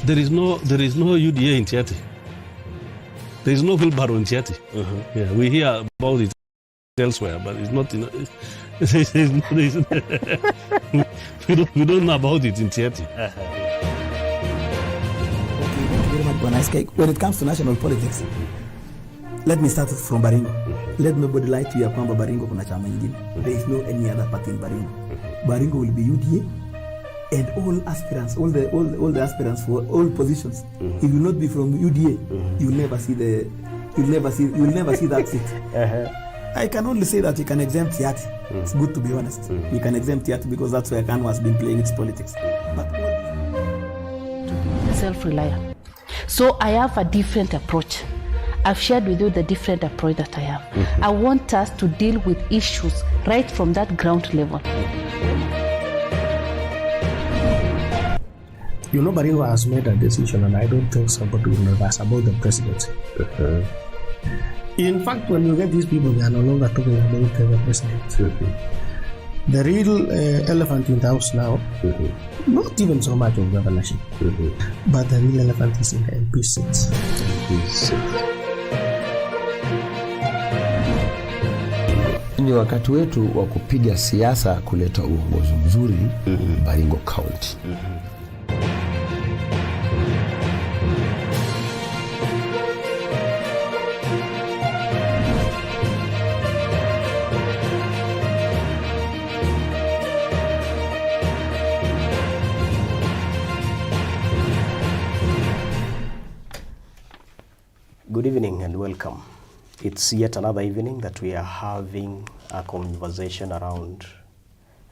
There is no UDA in Tiaty. There is no wheelbarrow in Tiaty. Yeah, we hear about it elsewhere, but it's not. We don't know about it in Tiaty. Okay, thank you very much, Bonaske. When it comes to national politics, let me start from Baringo. Let nobody lie to you kwamba Baringo kuna chama nyingine. There is no any other party in Baringo. Baringo will be UDA, and all aspirants, all the aspirants for all positions. If you not be from UDA, you'll never see that seat. I can only say that you can exempt Tiaty. It's good to be honest. You can exempt Tiaty because that's where Kanu has been playing its politics. But self-reliant. So I have a different approach. I've shared with you the different approach that I have. I want us to deal with issues right from that ground level. You know, Baringo has made a decision, and I don't think somebody will reverse about the presidency. In fact, when you get these people, they are no longer talking about the president. The real elephant in the house now, not even so much of governorship, but the real elephant is in the MP seats. Ni wakati wetu wa kupiga siasa kuleta uongozi mzuri Baringo County. Good evening and welcome. It's yet another evening that we are having a conversation around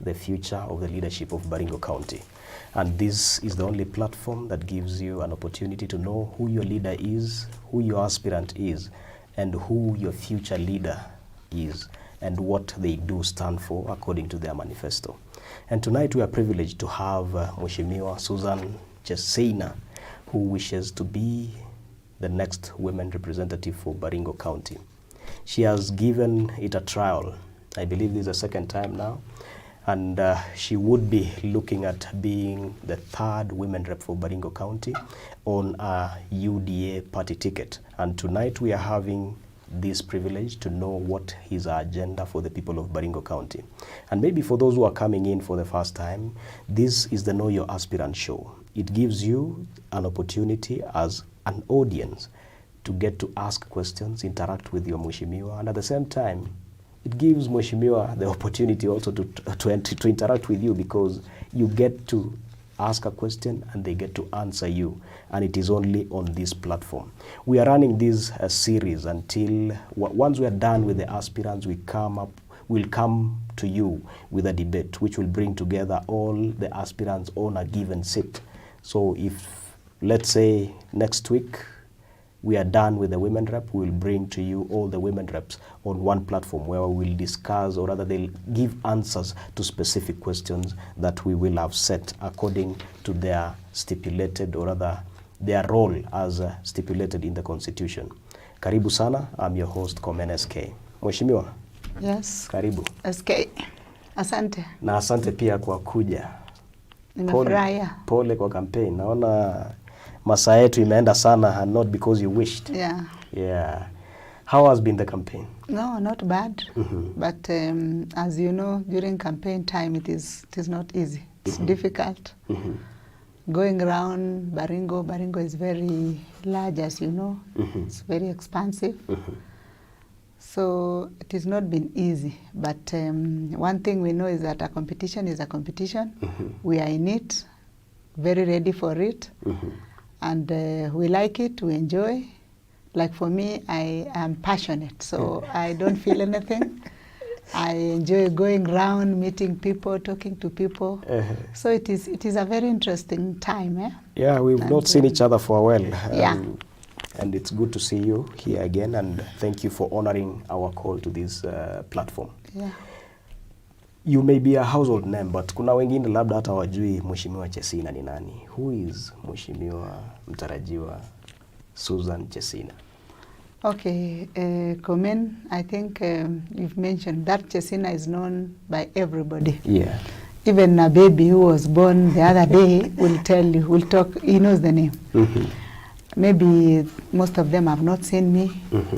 the future of the leadership of Baringo County. And this is the only platform that gives you an opportunity to know who your leader is, who your aspirant is, and who your future leader is, and what they do stand for according to their manifesto. And tonight we are privileged to have Mheshimiwa Susan Chesiyna, who wishes to be the next women representative for Baringo County. She has given it a trial. I believe this is the second time now. And she would be looking at being the third women rep for Baringo County on a UDA party ticket. And tonight we are having this privilege to know what is her agenda for the people of Baringo County. And maybe for those who are coming in for the first time, this is the Know Your Aspirant show. It gives you an opportunity as an audience to get to ask questions, interact with your Mheshimiwa, and at the same time, it gives Mheshimiwa the opportunity also to interact with you, because you get to ask a question and they get to answer you, and it is only on this platform. We are running this series until once we are done with the aspirants, we'll come to you with a debate which will bring together all the aspirants on a given seat. So if, let's say, next week we are done with the women rep, we will bring to you all the women reps on one platform where we will discuss, or rather they'll give answers to specific questions that we will have set according to their stipulated, or rather their role as stipulated in the Constitution. Karibu sana, I'm your host, Komen SK. Mheshimiwa. Yes. Karibu. SK. Asante. Na asante pia kwa kuja. Pole kwa campaign. Naona masaa yetu imeenda sana, and not because you wished. Yeah. How has been the campaign? No, not bad. But as you know, during campaign time, it is not easy. It's difficult. Going around Baringo is very large, as you know. It's very expansive. So it has not been easy. But one thing we know is that a competition is a competition. We are in it, very ready for it. And we like it, we enjoy. Like for me, I am passionate, so I don't feel anything. I enjoy going around, meeting people, talking to people. So it is a very interesting time. Yeah, we've not seen each other for a while. And it's good to see you here again, and thank you for honoring our call to this platform. You may be a household name, but kuna wengine labda hata wajui Mheshimiwa Chesiyna ni nani. Who is Mheshimiwa mtarajiwa Susan Chesiyna? Okay, Komen, I think you've mentioned that Chesiyna is known by everybody. Even a baby who was born the other day will tell you, will talk, he knows the name. Maybe most of them have not seen me.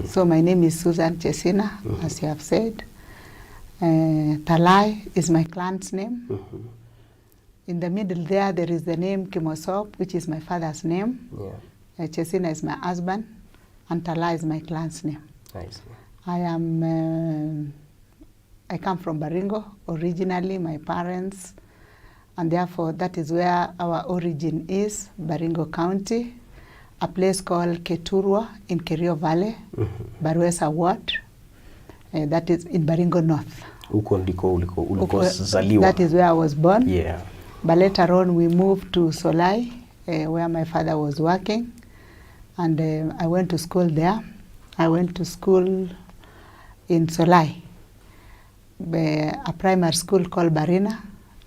So my name is Susan Chesiyna, as you have said. Talai is my clan's name. In the middle there is the name Kimosop, which is my father's name. Chesiyna is my husband, and Talai is my clan's name. Nice. I come from Baringo originally, my parents, and therefore that is where our origin is, Baringo County, a place called Keturwa in Kerio Valley, Baruesa Ward, that is in Baringo North. Huko ndiko ulikozaliwa. That is where I was born. Yeah. But later on we moved to Solai, where my father was working, and I went to school there. I went to school in Solai, a primary school called Barina.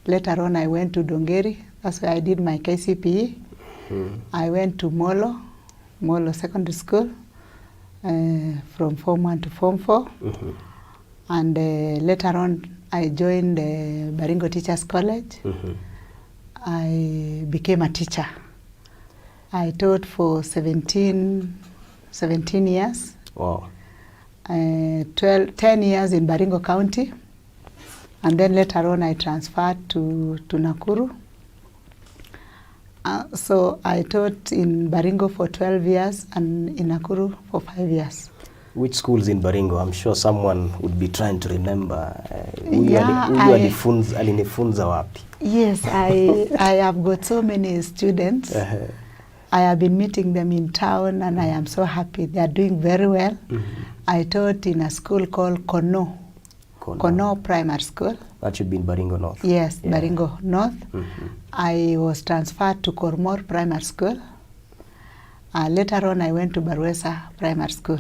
Later on I went to Dongeri. That's where I did my KCPE. I went to Molo Secondary School, from Form 1 to Form 4. And later on I joined Baringo Teachers College. I became a teacher. I taught for 17 years. Wow. 10 years in Baringo County. And then later on I transferred to Nakuru. So I taught in Baringo for 12 years and in Nakuru for 5 years. Which schools in Baringo? I'm sure someone would be trying to remember. Alinifunza wapi? Yes, I have got so many students. I have been meeting them in town and I am so happy. They are doing very well. I taught in a school called Kono Primary School. That should be in Baringo North. Yes, yeah. Baringo North. I was transferred to Kormor Primary School. Later on I went to Baruesa Primary School.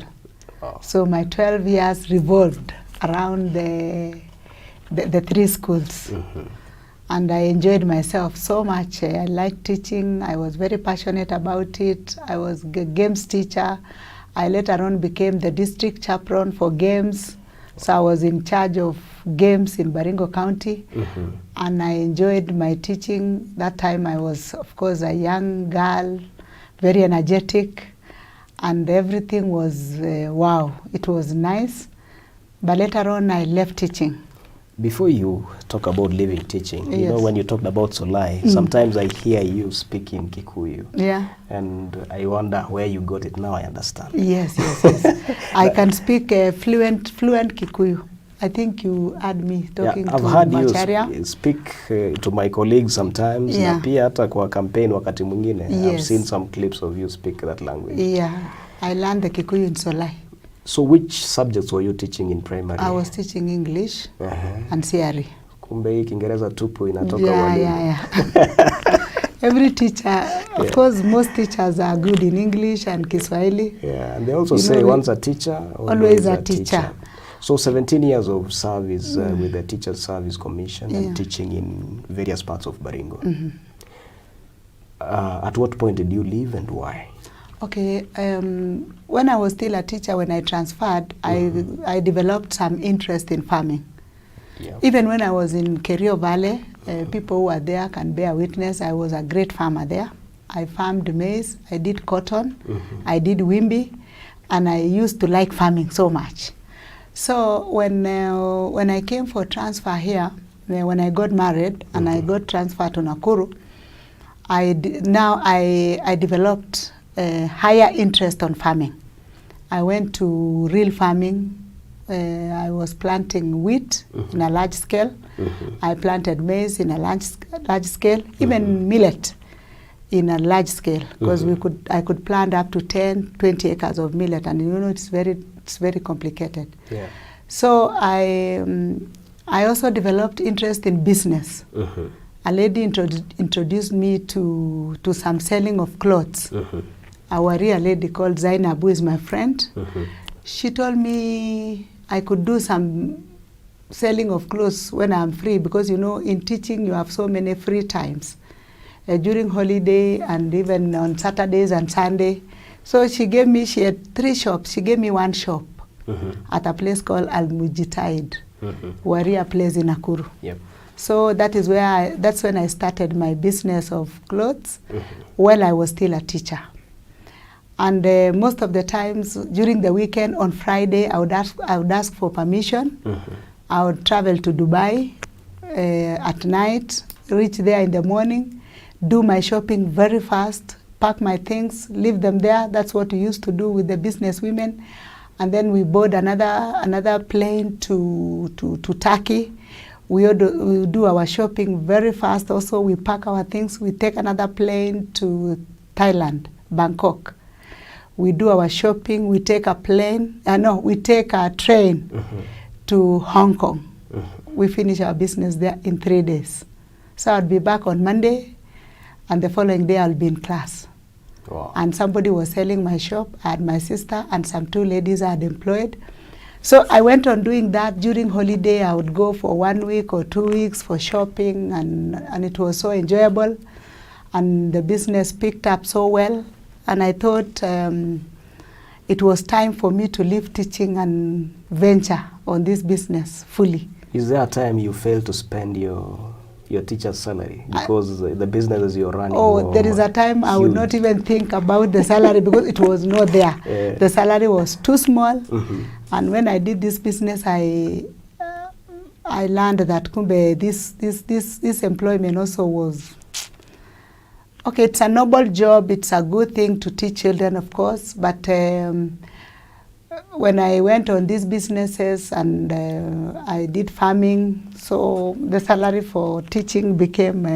Oh. So my 12 years revolved around the 3 schools. And I enjoyed myself so much. I liked teaching. I was very passionate about it. I was a games teacher. I later on became the district chaperone for games. So I was in charge of games in Baringo County. And I enjoyed my teaching. That time I was, of course, a young girl, very energetic. And everything was, wow, it was nice. But later on I left teaching. Before you talk about leaving teaching, you know, when you talked about Solai, sometimes I hear you speaking Kikuyu. Yeah. And I wonder where you got it. Now I understand. Yes. I can speak fluent Kikuyu. I think you heard me talking to Macharia. I've heard you speak to my colleagues sometimes. Yeah. Na pia hata kwa campaign wakati mwingine. Yes. I've seen some clips of you speak that language. Yeah. I learned the Kikuyu in Solai. So which subjects were you teaching in primary? I was teaching English and CRE. Kumbe hii Kiingereza tupu inatoka walimu. Yeah. Every teacher, of course, most teachers are good in English and Kiswahili. Yeah, and they also say once a teacher, always a teacher. So 17 years of service with the Teachers Service Commission and teaching in various parts of Baringo. At what point did you leave and why? Okay, when I was still a teacher, when I transferred, I developed some interest in farming. Yeah. Even when I was in Kerio Valley, people who were there can bear witness. I was a great farmer there. I farmed maize, I did cotton, I did wimbi, and I used to like farming so much. So when I came for transfer here, when I got married and I got transferred to Nakuru, I developed a higher interest on farming. I went to real farming. I was planting wheat in a large scale. I planted maize in a large scale, even millet in a large scale, because I could plant up to 10, 20 acres of millet, and you know it's very complicated. Yeah. So I also developed interest in business. A lady introduced me to some selling of clothes. A warrior lady called Zainab, who is my friend. She told me I could do some selling of clothes when I'm free, because you know in teaching you have so many free times during holiday and even on Saturdays and Sunday. So she had 3 shops. She gave me 1 shop at a place called Al Mujitahid, warrior place in Nakuru. Yep. So that's when I started my business of clothes while I was still a teacher. And most of the times during the weekend on Friday, I would ask for permission. I would travel to Dubai at night, reach there in the morning, do my shopping very fast, pack my things, leave them there. That's what we used to do with the business women. And then we board another plane to Turkey. We do our shopping very fast. Also, we pack our things. We take another plane to Thailand, Bangkok. We do our shopping. We take a plane. We take a train to Hong Kong. We finish our business there in 3 days. So I'll be back on Monday, and the following day I'll be in class. Wow. And somebody was selling my shop. I had my sister and some 2 ladies I had employed. So I went on doing that. During holiday, I would go for 1 week or 2 weeks for shopping, and it was so enjoyable. And the business picked up so well. And I thought it was time for me to leave teaching and venture on this business fully. Is there a time you failed to spend your teacher's salary because the businesses you're running? Oh, there is a time I would not even think about the salary because it was not there. The salary was too small. And when I did this business, I learned that kumbe this employment also was okay. It's a noble job. It's a good thing to teach children, of course. But when I went on these businesses and I did farming, so the salary for teaching became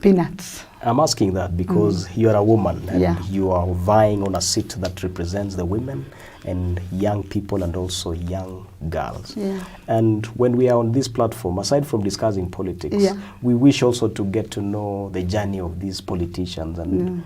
peanuts. I'm asking that because you're a woman and you are vying on a seat that represents the women and young people and also young girls. And when we are on this platform, aside from discussing politics, we wish also to get to know the journey of these politicians and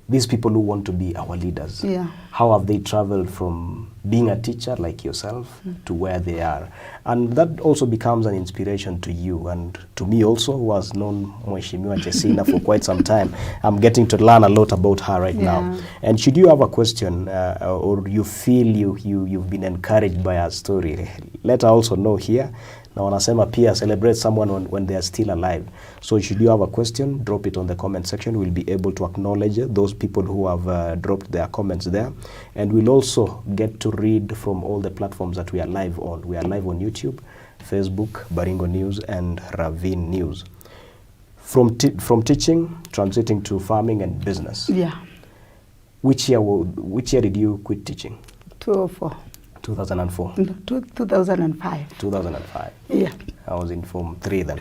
these people who want to be our leaders. How have they traveled from being a teacher like yourself to where they are? And that also becomes an inspiration to you and to me also, who has known Mheshimiwa Chesiyna for quite some time. I'm getting to learn a lot about her right now. And should you have a question or you feel you've been encouraged by her story, let her also know here. Na wanasema pia celebrate someone when they are still alive. So should you have a question, drop it on the comment section. We'll be able to acknowledge those people who have dropped their comments there. And we'll also get to read from all the platforms that we are live on. We are live on YouTube, Facebook, Baringo News, and Ravine News. From teaching, transiting to farming and business. Which year did you quit teaching? 2004. 2004? 2005. 2005. I was in Form 3 then.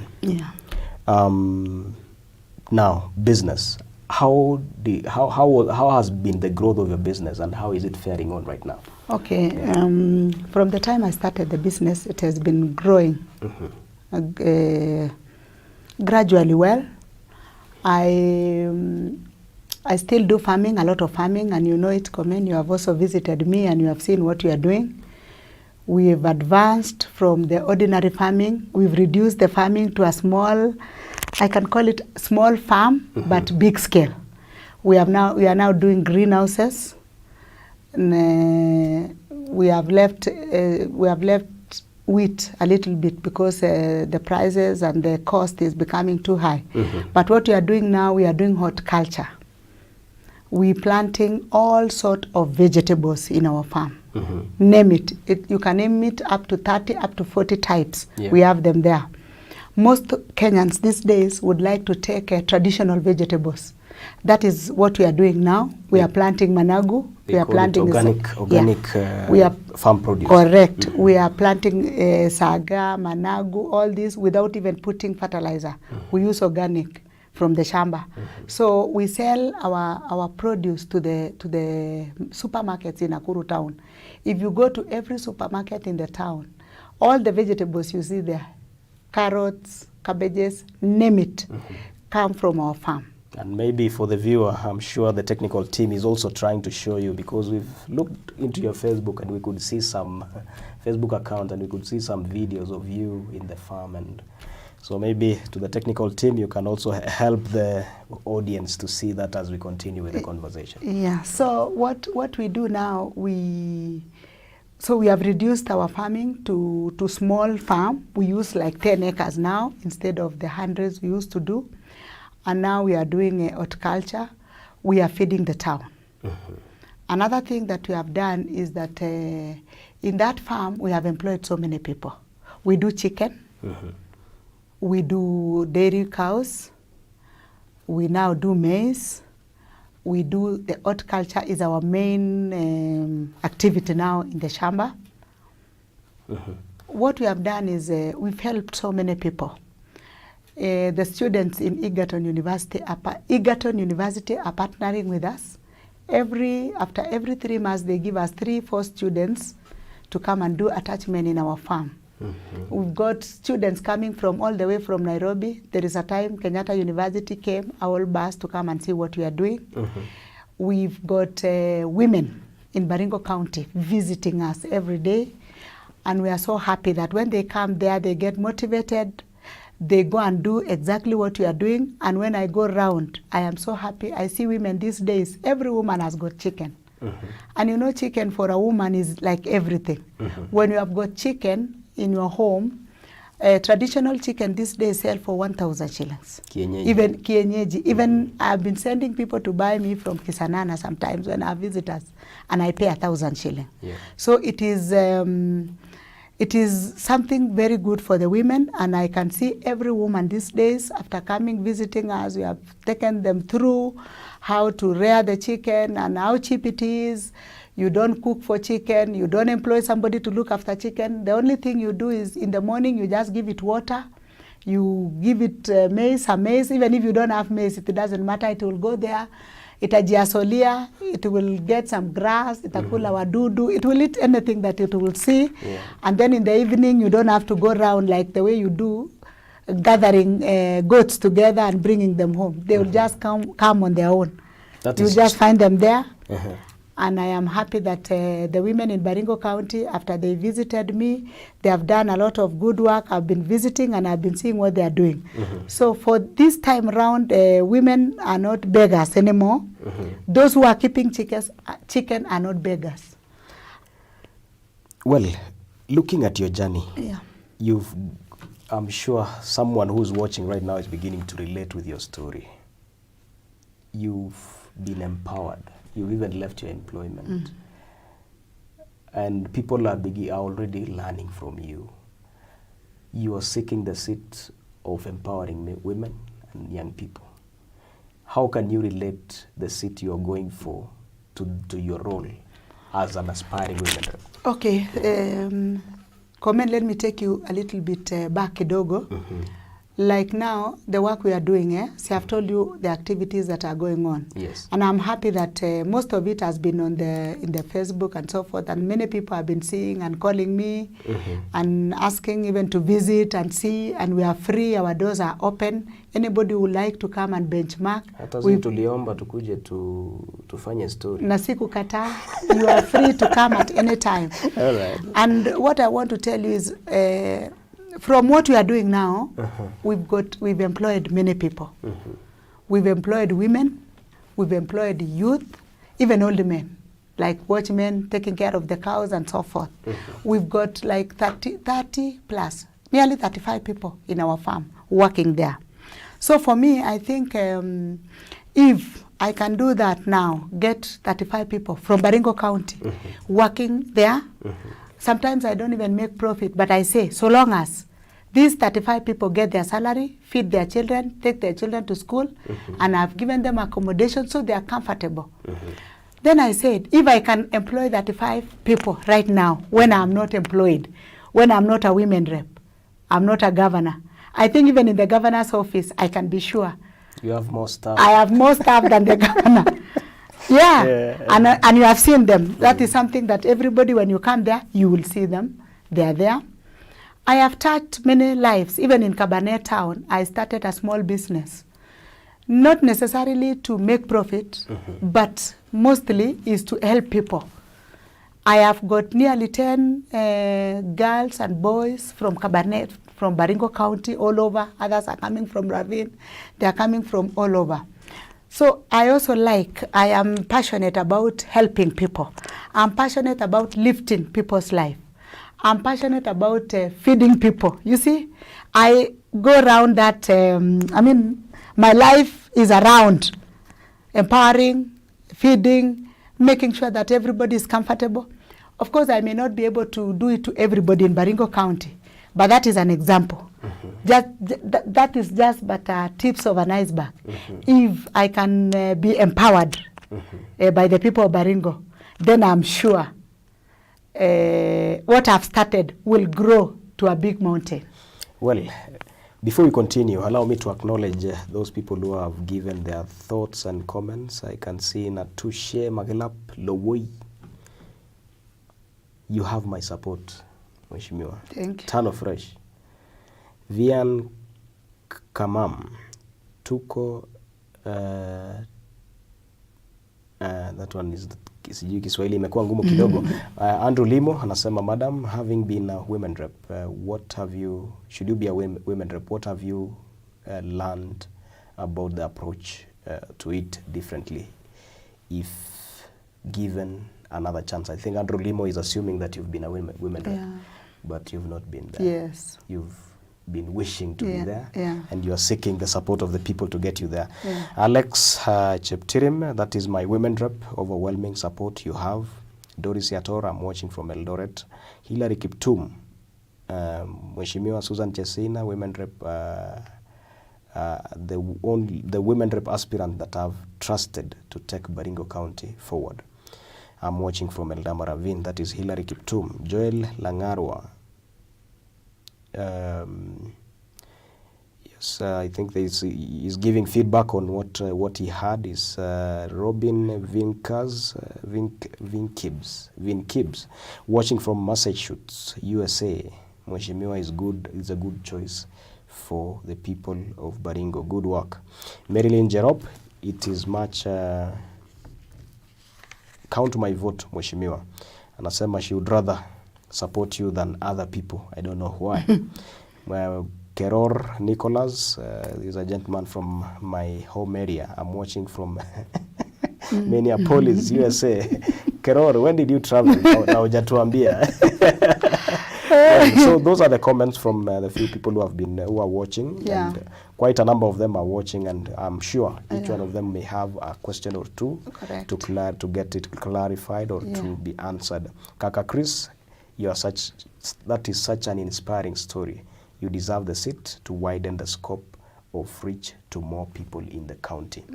Now, business. How has been the growth of your business and how is it faring on right now? Okay. From the time I started the business, it has been growing gradually well. I still do farming, a lot of farming, and you know it, Komen. You have also visited me and you have seen what we are doing. We've advanced from the ordinary farming. We've reduced the farming to a small, I can call it small farm, but big scale. We are now doing greenhouses. We have left wheat a little bit because the prices and the cost is becoming too high. But what we are doing now, we are doing horticulture. We're planting all sort of vegetables in our farm. Name it. You can name it up to 30, up to 40 types. We have them there. Most Kenyans these days would like to take traditional vegetables. That is what we are doing now. We are planting managu. We are planting organic farm produce. Correct. We are planting saga, managu, all this without even putting fertilizer. We use organic from the shamba. So we sell our produce to the supermarkets in Nakuru town. If you go to every supermarket in the town, all the vegetables you see there, carrots, cabbages, name it, come from our farm. And maybe for the viewer, I'm sure the technical team is also trying to show you, because we've looked into your Facebook and we could see some Facebook account and we could see some videos of you in the farm. And so maybe to the technical team, you can also help the audience to see that as we continue with the conversation. Yeah, so what we do now, we So we have reduced our farming to small farm. We use like 10 acres now instead of the hundreds we used to do. And now we are doing horticulture. We are feeding the town. Another thing that we have done is that in that farm, we have employed so many people. We do chicken. We do dairy cows. We now do maize. We do the horticulture is our main activity now in the shamba. What we have done is we've helped so many people. The students in Egerton University are partnering with us. After every 3 months, they give us 3-4 students to come and do attachment in our farm. We've got students coming from all the way from Nairobi. There is a time Kenyatta University came, our bus, to come and see what we are doing. We've got women in Baringo County visiting us every day. And we are so happy that when they come there, they get motivated. They go and do exactly what we are doing. And when I go around, I am so happy. I see women these days, every woman has got chicken. And you know, chicken for a woman is like everything. When you have got chicken in your home, traditional chicken these days sell for 1,000 shillings. Kienyeji. Even kienyeji. Even I've been sending people to buy me from Kisanana sometimes when I have visitors, and I pay 1,000 shillings. So it is something very good for the women, and I can see every woman these days, after coming visiting us, we have taken them through how to rear the chicken and how cheap it is. You don't cook for chicken. You don't employ somebody to look after chicken. The only thing you do is in the morning, you just give it water. You give it maize. Even if you don't have maize, it doesn't matter. It will go there. Itajiasolia. It will get some grass. Itakula wadudu. It will eat anything that it will see. And then in the evening, you don't have to go around like the way you do, gathering goats together and bringing them home. They will just come on their own. You just find them there. And I am happy that the women in Baringo County, after they visited me, they have done a lot of good work. I've been visiting and I've been seeing what they are doing. So for this time around, women are not beggars anymore. Those who are keeping chicken are not beggars. Well, looking at your journey, I'm sure someone who's watching right now is beginning to relate with your story. You've been empowered. You've even left your employment. And people are already learning from you. You are seeking the seat of empowering women and young people. How can you relate the seat you are going for to your role as an aspiring women rep? Okay. Comment, let me take you a little bit back, kidogo. Like now, the work we are doing, see, I've told you the activities that are going on. And I'm happy that most of it has been in the Facebook and so forth, and many people have been seeing and calling me and asking even to visit and see, and we are free, our doors are open. Anybody who would like to come and benchmark. Tuliomba tukuje tufanye story. Na sikukata, you are free to come at any time. All right. And what I want to tell you is, from what we are doing now, we've employed many people. We've employed women, we've employed youth, even older men, like watchmen taking care of the cows and so forth. We've got like 30 plus, nearly 35 people in our farm working there. So for me, I think if I can do that now, get 35 people from Baringo County working there, sometimes I don't even make profit, but I say, so long as these 35 people get their salary, feed their children, take their children to school, and I've given them accommodation so they are comfortable. Then I said, if I can employ 35 people right now, when I'm not employed, when I'm not a women rep, I'm not a governor, I think even in the governor's office, I can be sure. You have more staff. I have more staff than the governor. And you have seen them. That is something that everybody, when you come there, you will see them. They are there. I have touched many lives. Even in Kabarnet town, I started a small business. Not necessarily to make profit, but mostly is to help people. I have got nearly 10 girls and boys from Kabarnet, from Baringo County, all over. Others are coming from Ravine. They are coming from all over. So I also I am passionate about helping people. I'm passionate about lifting people's life. I'm passionate about feeding people. You see, I go around that, my life is around empowering, feeding, making sure that everybody is comfortable. Of course, I may not be able to do it to everybody in Baringo County, but that is an example. That is just but tips of an iceberg. If I can be empowered by the people of Baringo, then I'm sure what I've started will grow to a big mountain. Well, before we continue, allow me to acknowledge those people who have given their thoughts and comments. I can see Natushe Magelap Lowoi. You have my support, Mheshimiwa. Thank you. Tano Fresh. Vian Kamam. Tuko. That one is sijui Kiswahili imekuwa ngumu kidogo. Andrew Limo anasema, Madam, having been a women rep, should you be a women rep, what have you learned about the approach to it differently if given another chance? I think Andrew Limo is assuming that you've been a women rep, but you've not been there. Yes. You've been wishing to be there, and you are seeking the support of the people to get you there. Alex Cheptirim, that is my women rep, overwhelming support you have. Doris Yatora, I'm watching from Eldoret. Hilary Kiptum, Mheshimiwa Susan Chesiyna, women rep, the women rep aspirant that I've trusted to take Baringo County forward. I'm watching from Eldama Ravine, that is Hilary Kiptum. Joel Langarwa, yes, I think he's giving feedback on what he had. Is Robin Vinkibs, watching from Massachusetts, USA. Mheshimiwa is a good choice for the people of Baringo. Good work. Marilyn Jerop, it is much count my vote, Mheshimiwa. Anasema she would rather support you than other people. I don't know why. Keror Nicholas is a gentleman from my home area. I'm watching from Minneapolis, USA. Keror, when did you travel? Now hujatuambia. So those are the comments from the few people who are watching, and quite a number of them are watching, and I'm sure each one of them may have a question or two to get it clarified or to be answered. Kaka Chris, that is such an inspiring story. You deserve the seat to widen the scope of reach to more people in the county.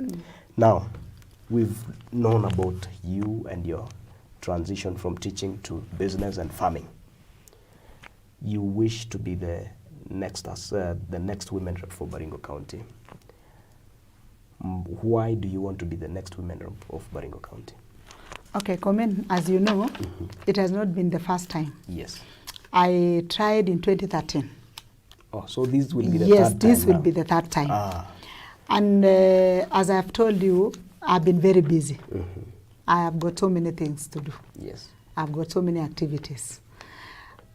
Now, we've known about you and your transition from teaching to business and farming. You wish to be the next women rep for Baringo County. Why do you want to be the next women rep of Baringo County? Okay, Komen, as you know, it has not been the first time. Yes. I tried in 2013. Oh, so this will be the third time? Yes, this will be the third time. And as I've told you, I've been very busy. I have got so many things to do. Yes. I've got so many activities.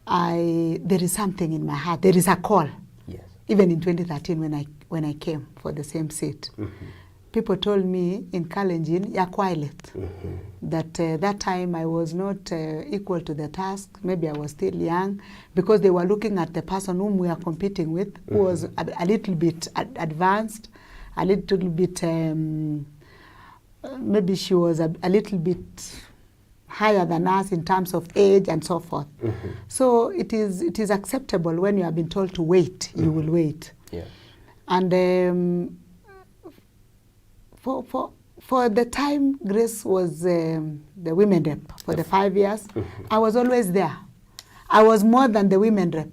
There is something in my heart. There is a call. Yes. Even in 2013 when I came for the same seat. People told me in Kalenjin, ya quiet. That that time I was not equal to the task. Maybe I was still young, because they were looking at the person whom we are competing with, who was a little bit advanced, a little bit, maybe she was a little bit higher than us in terms of age and so forth. So it is acceptable when you have been told to wait, you will wait. Yeah. And for the time Grace was the women rep for the 5 years, I was always there. I was more than the women rep,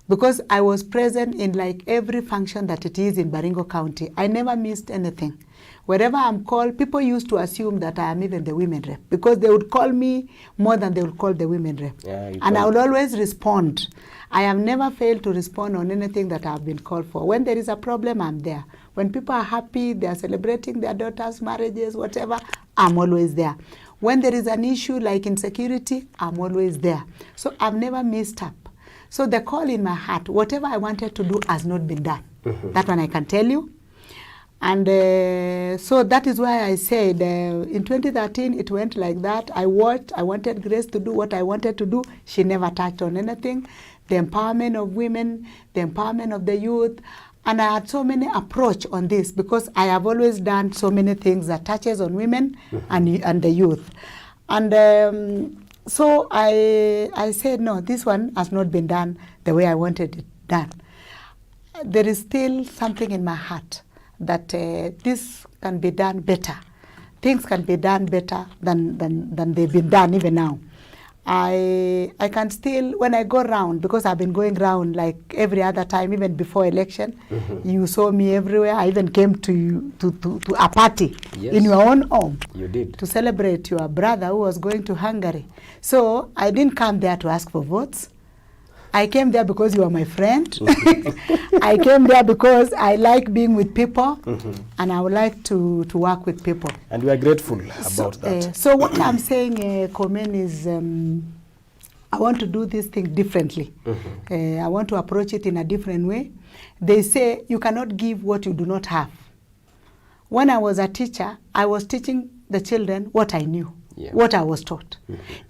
because I was present in like every function that it is in Baringo County. I never missed anything. Wherever I'm called, people used to assume that I am even the women rep, because they would call me more than they would call the women rep. And I would always respond. I have never failed to respond on anything that I've been called for. When there is a problem, I'm there. When people are happy, they are celebrating their daughters' marriages, whatever, I'm always there. When there is an issue like insecurity, I'm always there. So I've never missed up. So the call in my heart, whatever I wanted to do has not been done. That one I can tell you. And so that is why I said in 2013 it went like that. I wanted Grace to do what I wanted to do. She never touched on anything. The empowerment of women, the empowerment of the youth. And I had so many approach on this because I have always done so many things that touches on women and the youth. And so I said, no, this one has not been done the way I wanted it done. There is still something in my heart that this can be done better. Things can be done better than they've been done even now. I can still, when I go round, because I've been going round like every other time, even before election, you saw me everywhere. I even came to a party in your own home. You did. To celebrate your brother who was going to Hungary. So I didn't come there to ask for votes. I came there because you are my friend. I came there because I like being with people, and I would like to work with people. And we are grateful about that. So what I'm saying, Komen, is I want to do this thing differently. I want to approach it in a different way. They say you cannot give what you do not have. When I was a teacher, I was teaching the children what I knew. What I was taught.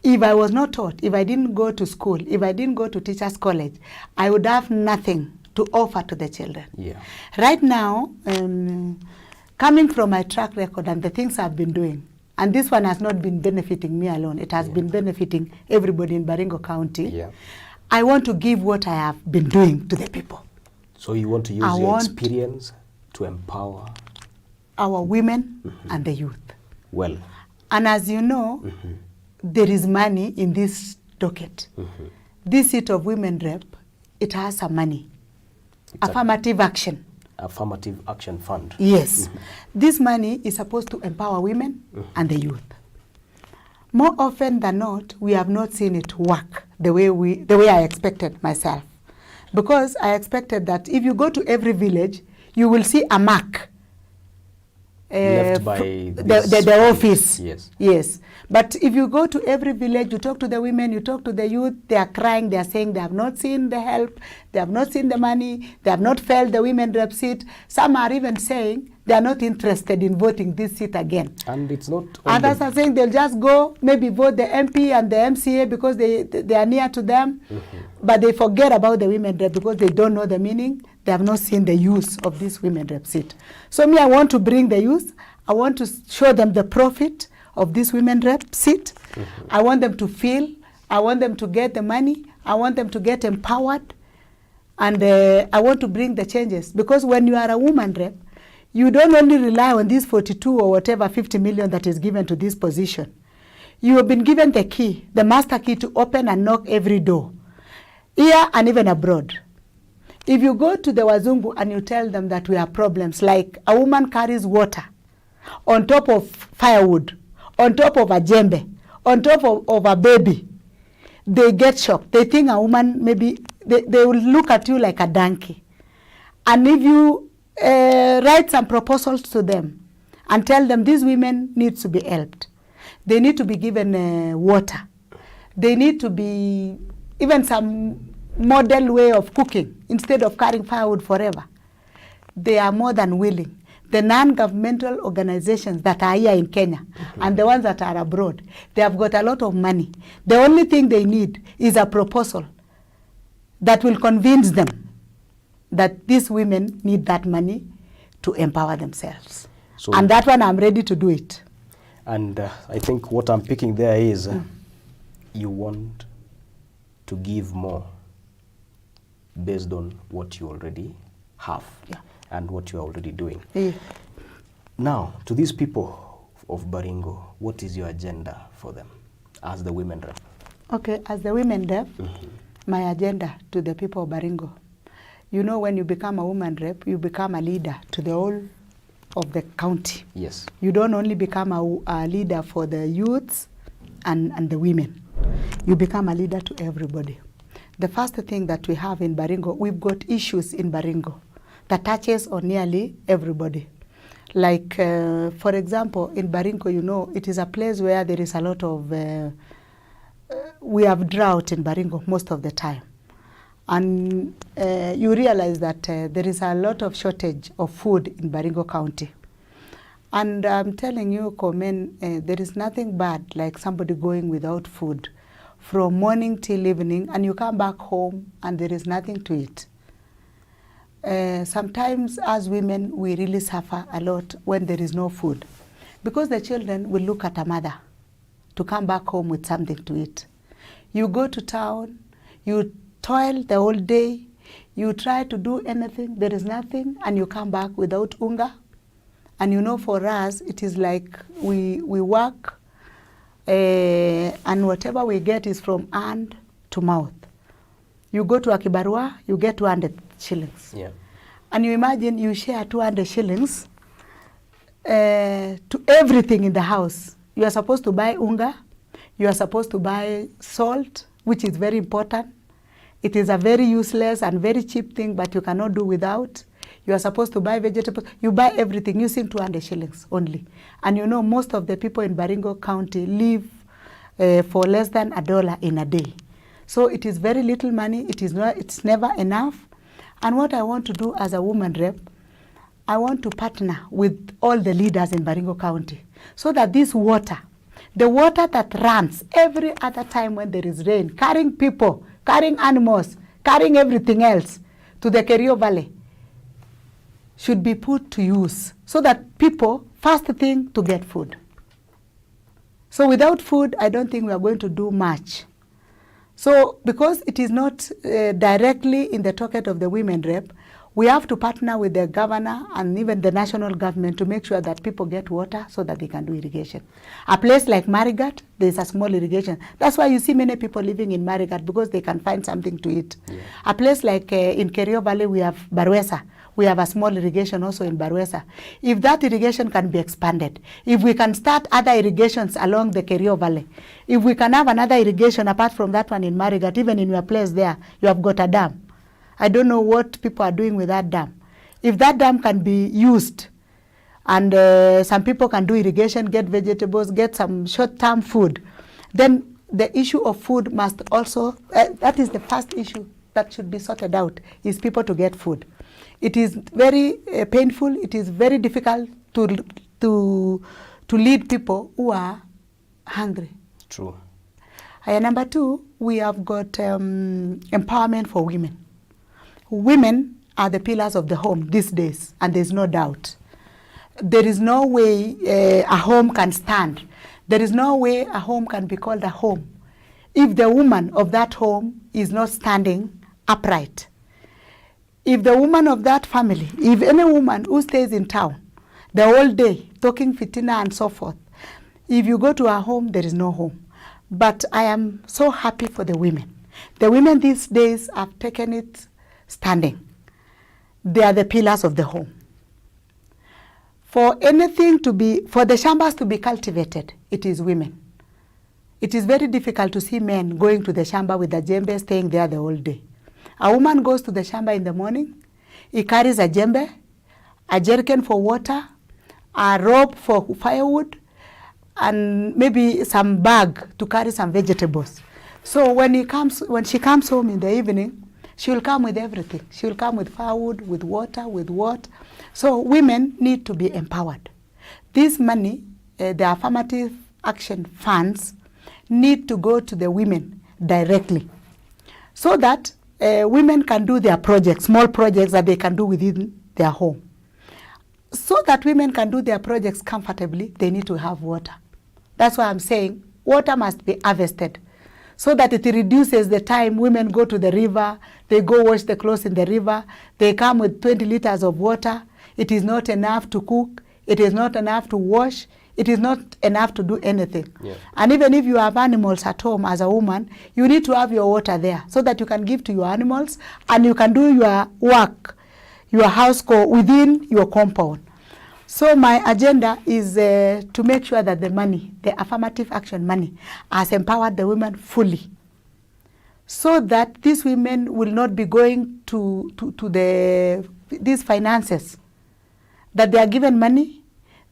If I was not taught, if I didn't go to school, if I didn't go to teachers' college, I would have nothing to offer to the children. Right now, coming from my track record and the things I've been doing, and this one has not been benefiting me alone, it has been benefiting everybody in Baringo County. I want to give what I have been doing to the people. So you want to use your experience to empower our women and the youth. Well. And as you know, there is money in this docket. This seat of women rep, it has some money. Affirmative action. Affirmative action fund. Yes. This money is supposed to empower women and the youth. More often than not, we have not seen it work the way I expected myself. Because I expected that if you go to every village, you will see a mark left by the office. Yes. But if you go to every village, you talk to the women, you talk to the youth, they are crying, they are saying they have not seen the help, they have not seen the money, they have not felt the women rep seat. Some are even saying they are not interested in voting this seat again. And it's not others are saying they'll just go, maybe vote the MP and the MCA because they are near to them, but they forget about the women rep because they don't know the meaning. They have not seen the use of this women rep seat. So me, I want to bring the youth. I want to show them the profit of this women rep seat. I want them to feel. I want them to get the money. I want them to get empowered. And I want to bring the changes. Because when you are a woman rep, you don't only rely on these 42 or whatever 50 million that is given to this position. You have been given the key, the master key to open and knock every door, here and even abroad. If you go to the Wazungu and you tell them that we have problems, like a woman carries water on top of firewood, on top of a jembe, on top of a baby, they get shocked. They think a woman, maybe, they will look at you like a donkey. And if you write some proposals to them and tell them these women need to be helped, they need to be given water, they need to be even some model way of cooking instead of carrying firewood forever, they are more than willing. The non-governmental organizations that are here in Kenya and the ones that are abroad, they have got a lot of money. The only thing they need is a proposal that will convince them that these women need that money to empower themselves. So, and that one, I'm ready to do it. And I think what I'm picking there is you want to give more based on what you already have and what you are already doing. Now, to these people of Baringo, what is your agenda for them as the women rep? Okay, as the women rep, my agenda to the people of Baringo, you know, when you become a woman rep, you become a leader to the whole of the county. Yes. You don't only become a leader for the youths and the women. You become a leader to everybody. The first thing that we have in Baringo, we've got issues in Baringo that touches on nearly everybody. Like, for example, in Baringo, you know, it is a place where there is a lot of, we have drought in Baringo most of the time. And you realize that there is a lot of shortage of food in Baringo County. And I'm telling you, Komen, there is nothing bad like somebody going without food from morning till evening, and you come back home and there is nothing to eat. Sometimes as women, we really suffer a lot when there is no food, because the children will look at a mother to come back home with something to eat. You go to town, you toil the whole day, you try to do anything, there is nothing, and you come back without unga. And you know, for us, it is like we work, and whatever we get is from hand to mouth. You go to a kibarua, you get 200 shillings. Yeah. And you imagine you share 200 shillings to everything in the house. You are supposed to buy unga, you are supposed to buy salt, which is very important. It is a very useless and very cheap thing, but you cannot do without. You are supposed to buy vegetables. You buy everything using 200 shillings only. And you know, most of the people in Baringo County live for less than $1 in a day. So it is very little money. It's never enough. And what I want to do as a woman rep, I want to partner with all the leaders in Baringo County so that this water, the water that runs every other time when there is rain, carrying people, carrying animals, carrying everything else to the Kericho Valley, should be put to use so that people, first thing, to get food. So without food, I don't think we are going to do much. So because it is not directly in the pocket of the women rep, we have to partner with the governor and even the national government to make sure that people get water so that they can do irrigation. A place like Marigat, there is a small irrigation. That's why you see many people living in Marigat, because they can find something to eat. Yeah. A place like in Kericho Valley, we have Barwesa. We have a small irrigation also in Barwesa. If that irrigation can be expanded, if we can start other irrigations along the Kericho Valley, if we can have another irrigation apart from that one in Marigat, even in your place there, you have got a dam. I don't know what people are doing with that dam. If that dam can be used and some people can do irrigation, get vegetables, get some short-term food, then the issue of food must also, that is the first issue that should be sorted out, is people to get food. It is very painful, it is very difficult to lead people who are hungry. True. Number two, we have got empowerment for women. Women are the pillars of the home these days, and there's no doubt. There is no way a home can stand. There is no way a home can be called a home if the woman of that home is not standing upright. If the woman of that family, if any woman who stays in town the whole day talking fitina and so forth, if you go to a home, there is no home. But I am so happy for the women. The women these days have taken it standing. They are the pillars of the home. For anything to be, for the shambas to be cultivated, it is women. It is very difficult to see men going to the shamba with a djembe, staying there the whole day. A woman goes to the shamba in the morning, he carries a djembe, a jerrycan for water, a rope for firewood, and maybe some bag to carry some vegetables. So when she comes home in the evening, she will come with everything. She will come with firewood, with water, with what. So women need to be empowered. This money, the affirmative action funds, need to go to the women directly, so that women can do their projects, small projects that they can do within their home. So that women can do their projects comfortably, they need to have water. That's why I'm saying water must be harvested, so that it reduces the time women go to the river, they go wash the clothes in the river, they come with 20 liters of water. It is not enough to cook, it is not enough to wash, it is not enough to do anything. Yeah. And even if you have animals at home as a woman, you need to have your water there so that you can give to your animals and you can do your work, your house chore within your compound. So my agenda is to make sure that the money, the affirmative action money, has empowered the women fully, so that these women will not be going to these finances, that they are given money,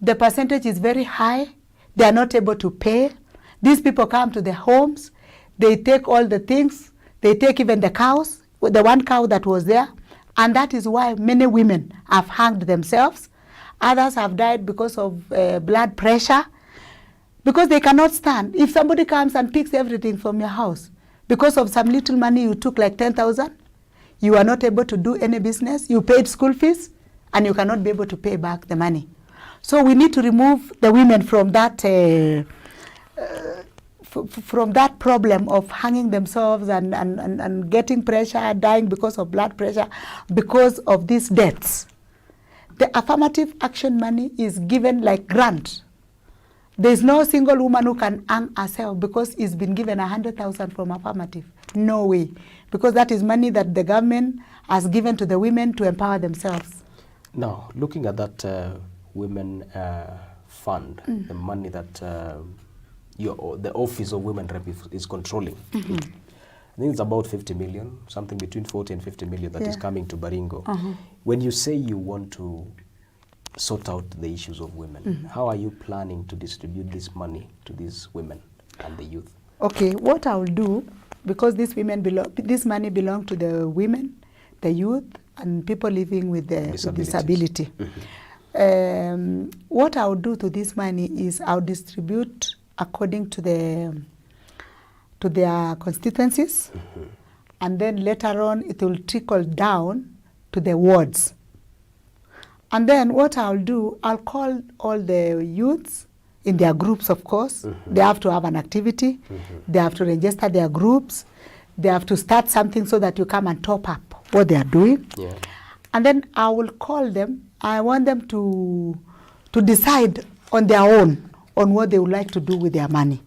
the percentage is very high, they are not able to pay. These people come to their homes, they take all the things, they take even the cows. the one cow that was there, and that is why many women have hanged themselves. Others have died because of blood pressure, because they cannot stand. If somebody comes and picks everything from your house, because of some little money you took, like 10,000, you are not able to do any business, you paid school fees, and you cannot be able to pay back the money. So we need to remove the women from that problem of hanging themselves and getting pressure, dying because of blood pressure, because of these deaths. The affirmative action money is given like grant. There's no single woman who can earn herself because it's been given 100,000 from affirmative. No way. Because that is money that the government has given to the women to empower themselves. Now, looking at that women fund, the money that the Office of Women Rep is controlling, I think it's about 50 million, something between 40 and 50 million that is coming to Baringo. When you say you want to sort out the issues of women, how are you planning to distribute this money to these women and the youth? Okay, what I will do, because this money belongs to the women, the youth, and people living with disability. What I will do to this money is I'll distribute according to their constituencies, and then later on it will trickle down to the wards. And then what I'll do, I'll call all the youths in their groups, of course. They have to have an activity. They have to register their groups. They have to start something so that you come and top up what they are doing. And then I will call them. I want them to decide on their own on what they would like to do with their money.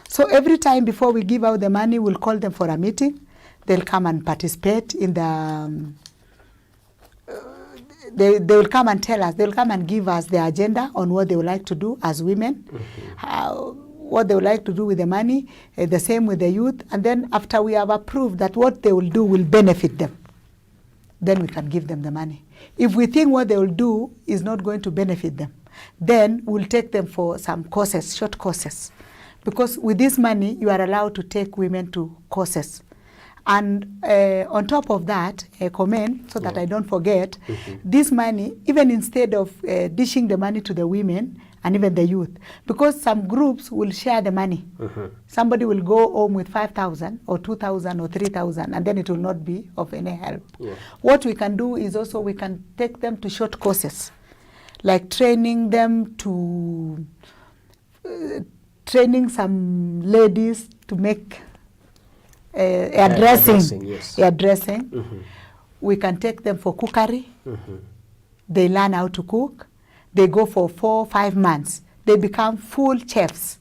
So every time before we give out the money, we'll call them for a meeting. They'll come and participate in the... They will come and tell us, they will come and give us the agenda on what they would like to do as women, what they would like to do with the money, the same with the youth. And then after we have approved that what they will do will benefit them, then we can give them the money. If we think what they will do is not going to benefit them, then we'll take them for some courses, short courses. Because with this money, you are allowed to take women to courses. And on top of that, a comment, so that I don't forget, this money, even instead of dishing the money to the women and even the youth, because some groups will share the money. Somebody will go home with 5,000 or 2,000 or 3,000, and then it will not be of any help. What we can do is also we can take them to short courses, like training them to, training some ladies to make hairdressing. We can take them for cookery. They learn how to cook. They go for 4 or 5 months. They become full chefs.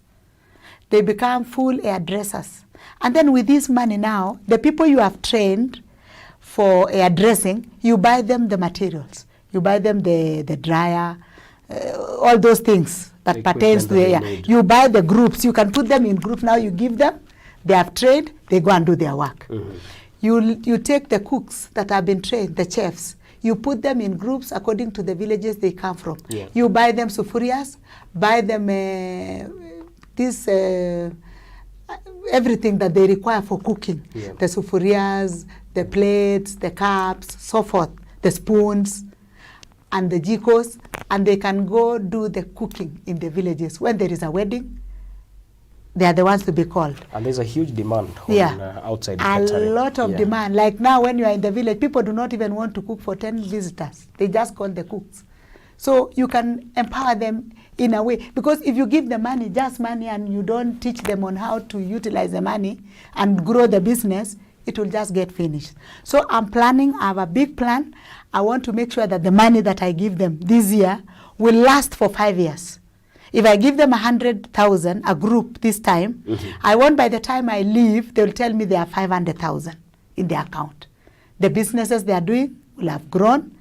They become full hairdressers. And then with this money now, the people you have trained for hairdressing, you buy them the materials. You buy them the dryer, all those things that pertains to the hair. You buy the groups. You can put them in groups. Now you give them. They have trained, they go and do their work. You take the cooks that have been trained, the chefs, you put them in groups according to the villages they come from. You buy them sufurias, buy them everything that they require for cooking. The sufurias, the plates, the cups, so forth, the spoons, and the jikos, and they can go do the cooking in the villages. When there is a wedding, they are the ones to be called. And there's a huge demand on, outside the country. A lot of demand. Like now when you are in the village, people do not even want to cook for 10 visitors. They just call the cooks. So you can empower them in a way. Because if you give them money, just money, and you don't teach them on how to utilize the money and grow the business, it will just get finished. So I'm planning, I have a big plan. I want to make sure that the money that I give them this year will last for 5 years. If I give them 100,000, a group this time, I want by the time I leave, they'll tell me they have 500,000 in their account. The businesses they are doing will have grown,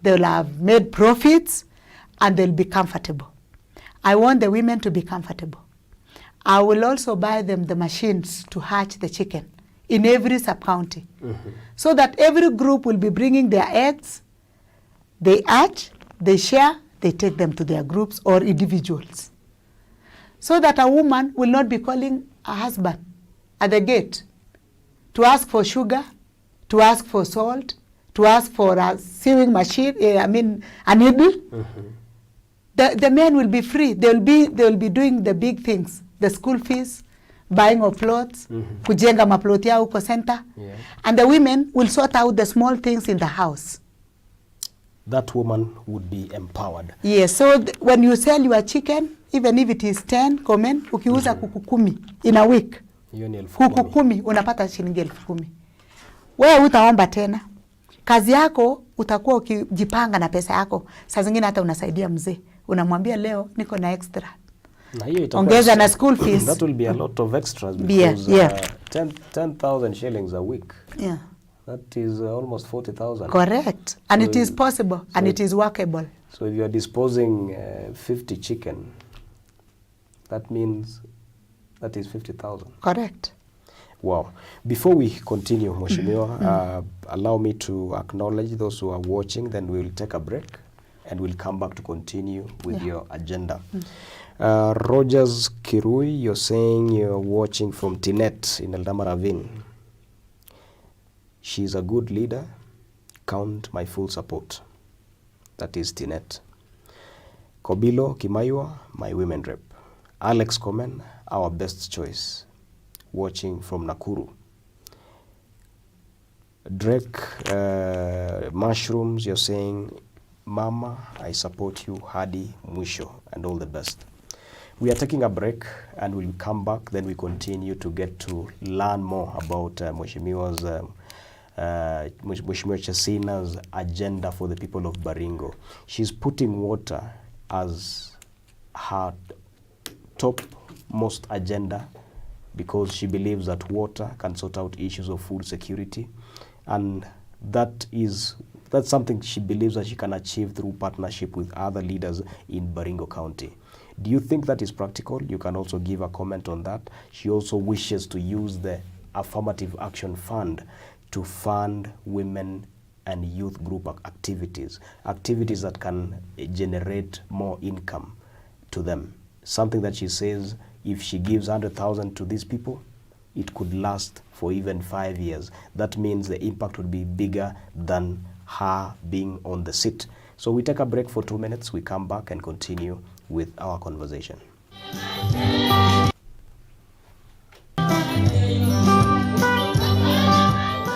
they'll have made profits, and they'll be comfortable. I want the women to be comfortable. I will also buy them the machines to hatch the chicken in every sub-county, so that every group will be bringing their eggs, they hatch, they share, they take them to their groups or individuals. So that a woman will not be calling a husband at the gate to ask for sugar, to ask for salt, to ask for a sewing machine, a needle. The men will be free. They will be doing the big things, the school fees, buying of clothes, kujenga maploti yao huko center, and the women will sort out the small things in the house. That woman would be empowered. Yes, so when you sell your chicken, even if it is 10 komen, ukiuza kuku 10 in a week, kuku 10 unapata shilingi 10,000. Wewe utaomba tena. Kazi yako utakuwa ukijipanga na pesa yako. Saa zingine hata unasaidia mzee. Unamwambia leo niko na extra. Ongeza na school fees. That will be a lot of extras because 10,000 shillings a week. Yeah. That is almost 40,000. Correct. And so it is possible and it is workable. So if you are disposing 50 chicken, that means that is 50,000. Correct. Wow. Before we continue, Mheshimiwa, allow me to acknowledge those who are watching, then we will take a break and we'll come back to continue with your agenda. Rogers Kirui, you're saying you're watching from Tinet in Ravine. She's a good leader. Count my full support. That is Tinet. Kobilo Kimaiwa, my women rep. Alex Komen, our best choice. Watching from Nakuru. Drake Mushrooms, you're saying, Mama, I support you, Hadi Mwisho, and all the best. We are taking a break and we'll come back, then we continue to get to learn more about Mheshimiwa Chesiyna's agenda for the people of Baringo. She's putting water as her topmost agenda because she believes that water can sort out issues of food security, and that's something she believes that she can achieve through partnership with other leaders in Baringo County. Do you think that is practical? You can also give a comment on that. She also wishes to use the Affirmative Action Fund to fund women and youth group activities that can generate more income to them. Something that she says, if she gives 100,000 to these people, it could last for even 5 years. That means the impact would be bigger than her being on the seat. So we take a break for 2 minutes. We come back and continue with our conversation.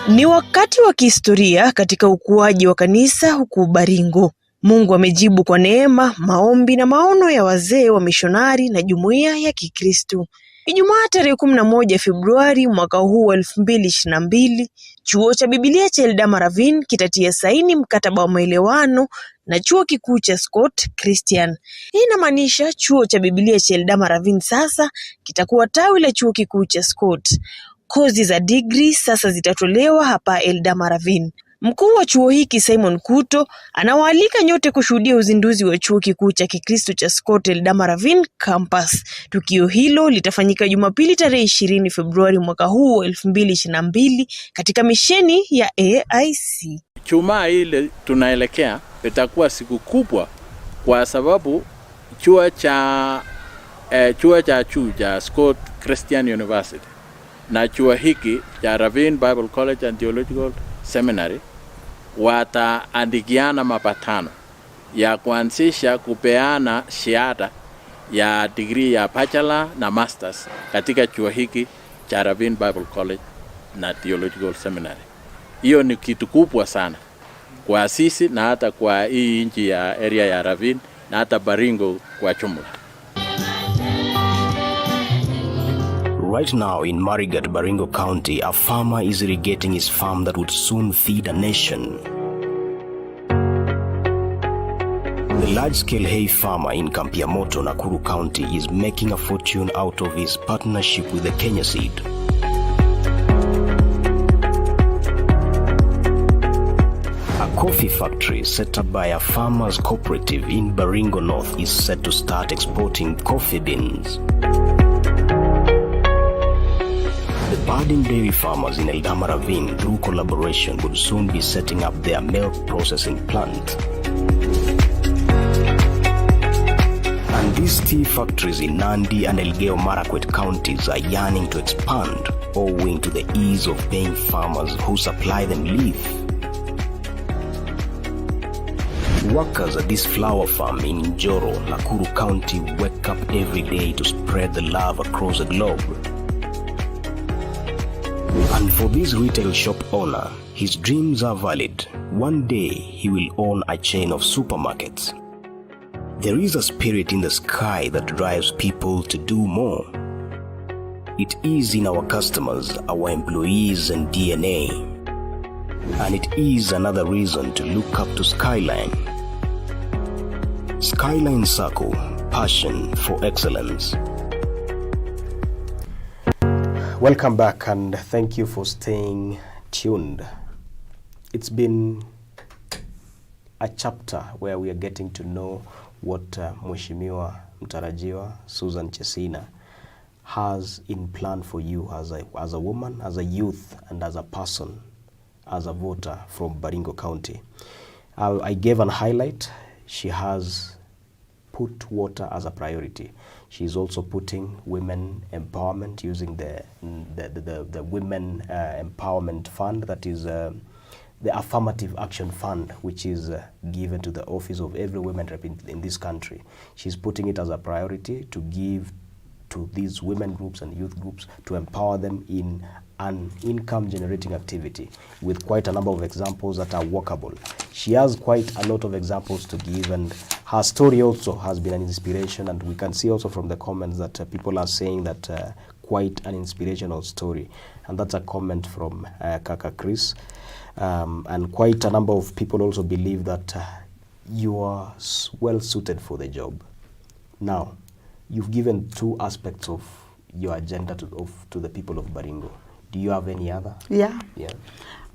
Ni wakati wa kihistoria katika ukuaji wa kanisa huku Baringo. Mungu amejibu kwa neema, maombi na maono ya wazee wa mishonari na jumuiya ya Kikristo. Ijumaa tarehe 11 Februari mwaka huu wa 2022, chuo cha Biblia cha Ravine kitatia saini mkataba wa maelewano na chuo kikuu cha Scott Christian. Hii inamaanisha chuo cha Biblia cha Ravine sasa kitakuwa tawi la chuo kikuu cha Scott. Kozi za degree sasa zitatolewa hapa Ravine. Mkuu wa chuo hiki Simon Kuto anawaalika nyote kushuhudia uzinduzi wa chuo kikuu cha Kikristo cha Scott Ravine campus. Tukio hilo litafanyika Jumapili tarehe 20 Februari mwaka huu 2022 katika misheni ya AIC. Chuma ile tunaelekea itakuwa siku kubwa kwa sababu chuo cha Scott Christian University na chuo hiki cha Ravine Bible College and Theological Seminary wataandikiana mapatano ya kuanzisha kupeana shahada ya degree ya bachelor na masters katika chuo hiki cha Ravine Bible College na Theological Seminary. Hiyo ni kitu kubwa sana kwa sisi na hata kwa hii nchi ya area ya Ravine na hata Baringo kwa jumla. Right now in Marigat, Baringo County, a farmer is irrigating his farm that would soon feed a nation. The large-scale hay farmer in Kampiamoto, Nakuru County, is making a fortune out of his partnership with the Kenya Seed. A coffee factory set up by a farmers' cooperative in Baringo North is set to start exporting coffee beans. The budding dairy farmers in Ravine, through collaboration, would soon be setting up their milk processing plant. And these tea factories in Nandi and Elgeyo Marakwet counties are yearning to expand, owing to the ease of paying farmers who supply them leaf. Workers at this flower farm in Njoro, Nakuru County, wake up every day to spread the love across the globe. And for this retail shop owner, his dreams are valid. One day, he will own a chain of supermarkets. There is a spirit in the sky that drives people to do more. It is in our customers, our employees and DNA. And it is another reason to look up to Skyline. Skyline Circle, passion for excellence. Welcome back and thank you for staying tuned. It's been a chapter where we are getting to know what Mheshimiwa Mtarajiwa Susan Chesiyna has in plan for you as a woman, as a youth, and as a person, as a voter from Baringo County. I gave an highlight. She has put water as a priority. She's also putting women empowerment using the Women Empowerment Fund, that is the Affirmative Action Fund, which is given to the office of every women rep in this country. She's putting it as a priority to give to these women groups and youth groups to empower them in an income-generating activity with quite a number of examples that are workable. She has quite a lot of examples to give, and her story also has been an inspiration, and we can see also from the comments that people are saying that quite an inspirational story, and that's a comment from Kaka Chris. And quite a number of people also believe that you are well suited for the job. Now, you've given two aspects of your agenda to the people of Baringo. Do you have any other? Yeah. Yeah.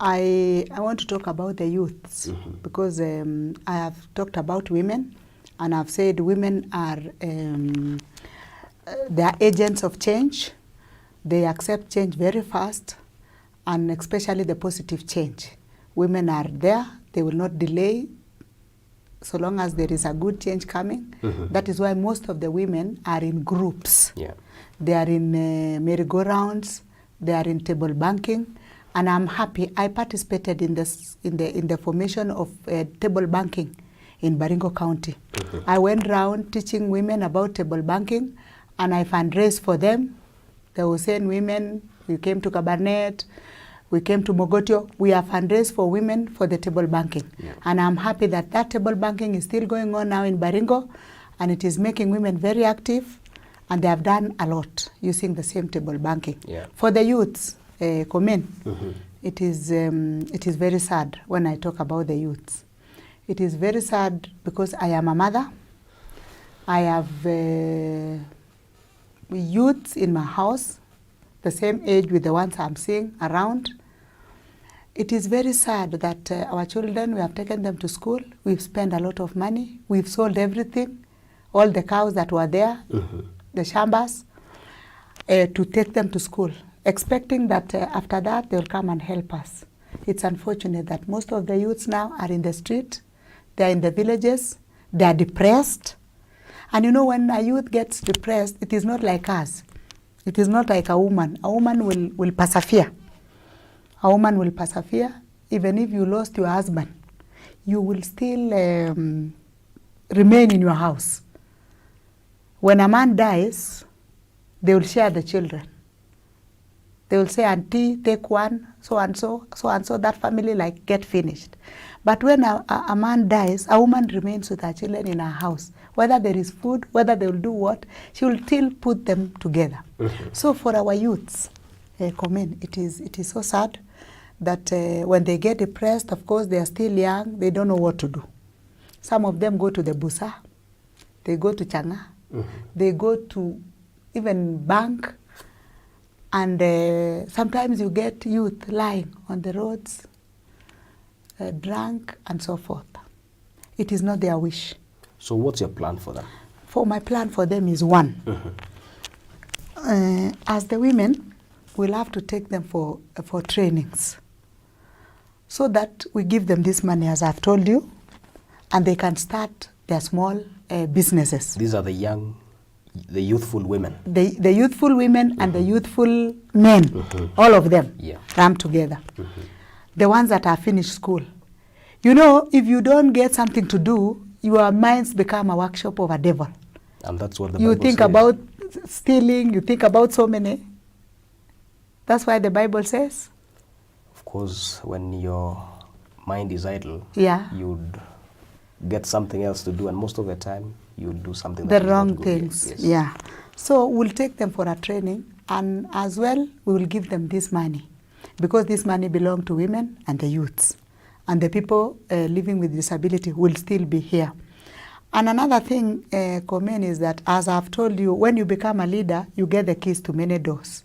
I want to talk about the youths, because I have talked about women, and I've said women are they are agents of change. They accept change very fast, and especially the positive change. Women are there. They will not delay so long as there is a good change coming. That is why most of the women are in groups. Yeah. They are in merry-go-rounds. They are in table banking, and I'm happy. I participated in the formation of table banking in Baringo County. I went around teaching women about table banking, and I fundraised for them. The Uasin women, we came to Kabarnet, we came to Mogotio. We have fundraised for women for the table banking. Yeah. And I'm happy that table banking is still going on now in Baringo, and it is making women very active, and they have done a lot using the same table banking. Yeah. For the youths, it is very sad when I talk about the youths. It is very sad because I am a mother. I have youths in my house, the same age with the ones I'm seeing around. It is very sad that our children, we have taken them to school. We've spent a lot of money. We've sold everything, all the cows that were there, the shambas, to take them to school, expecting that after that they'll come and help us. It's unfortunate that most of the youths now are in the street. They're in the villages. They're depressed. And you know, when a youth gets depressed, it is not like us. It is not like a woman. A woman will persevere. A woman will persevere. Even if you lost your husband, you will still remain in your house. When a man dies, they will share the children. They will say, auntie, take one, so and so, that family like get finished. But when a man dies, a woman remains with her children in her house. Whether there is food, whether they will do what, she will still put them together. So for our youths, it is so sad that when they get depressed, of course, they are still young, they don't know what to do. Some of them go to the busa, they go to changa, they go to even bank, and sometimes you get youth lying on the roads, drunk and so forth. It is not their wish. So what's your plan for them? My plan for them is one. As the women, we'll have to take them for trainings, so that we give them this money, as I've told you, and they can start their small businesses. These are the youthful women. The youthful women and the youthful men, all of them come together. The ones that have finished school. You know, if you don't get something to do, your minds become a workshop of a devil. And that's what the You Bible think says. about stealing, you think about so many. That's why the Bible says. Of course, when your mind is idle, Yeah. you'd get something else to do, and most of the time, you do something The that is not wrong good. things. Yes. Yeah. So we'll take them for a training, and as well, we will give them this money, because this money belongs to women and the youths. And the people living with disability will still be here. And another thing, Komen, is that, as I've told you, when you become a leader, you get the keys to many doors.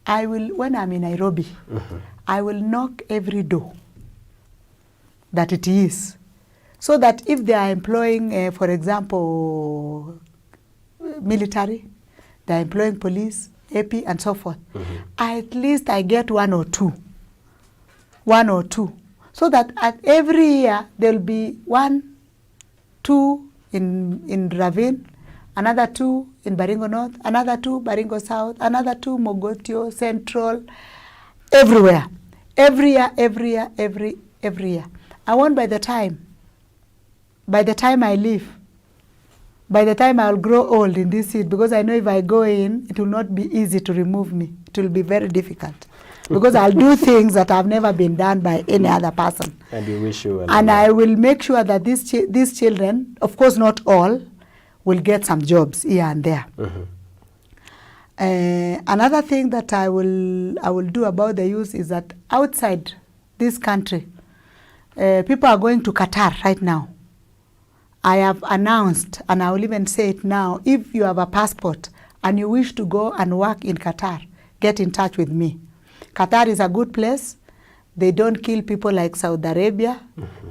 When I'm in Nairobi, I will knock every door that it is, so that if they are employing, for example, military, they are employing police, AP, and so forth, at least I get one or two, so that at every year there will be 1, 2 in Ravine, another 2 in Baringo North, another 2 Baringo South, another 2 Mogotio, Central, everywhere. Every year. I want by the time I leave, by the time I'll grow old in this seat, because I know if I go in, it will not be easy to remove me. It will be very difficult. Because I'll do things that have never been done by any other person. And we wish you well. And I will make sure that these children, of course not all, will get some jobs here and there. Another thing that I will do about the youth is that outside this country, people are going to Qatar right now. I have announced, and I will even say it now, if you have a passport and you wish to go and work in Qatar, get in touch with me. Qatar is a good place. They don't kill people like Saudi Arabia.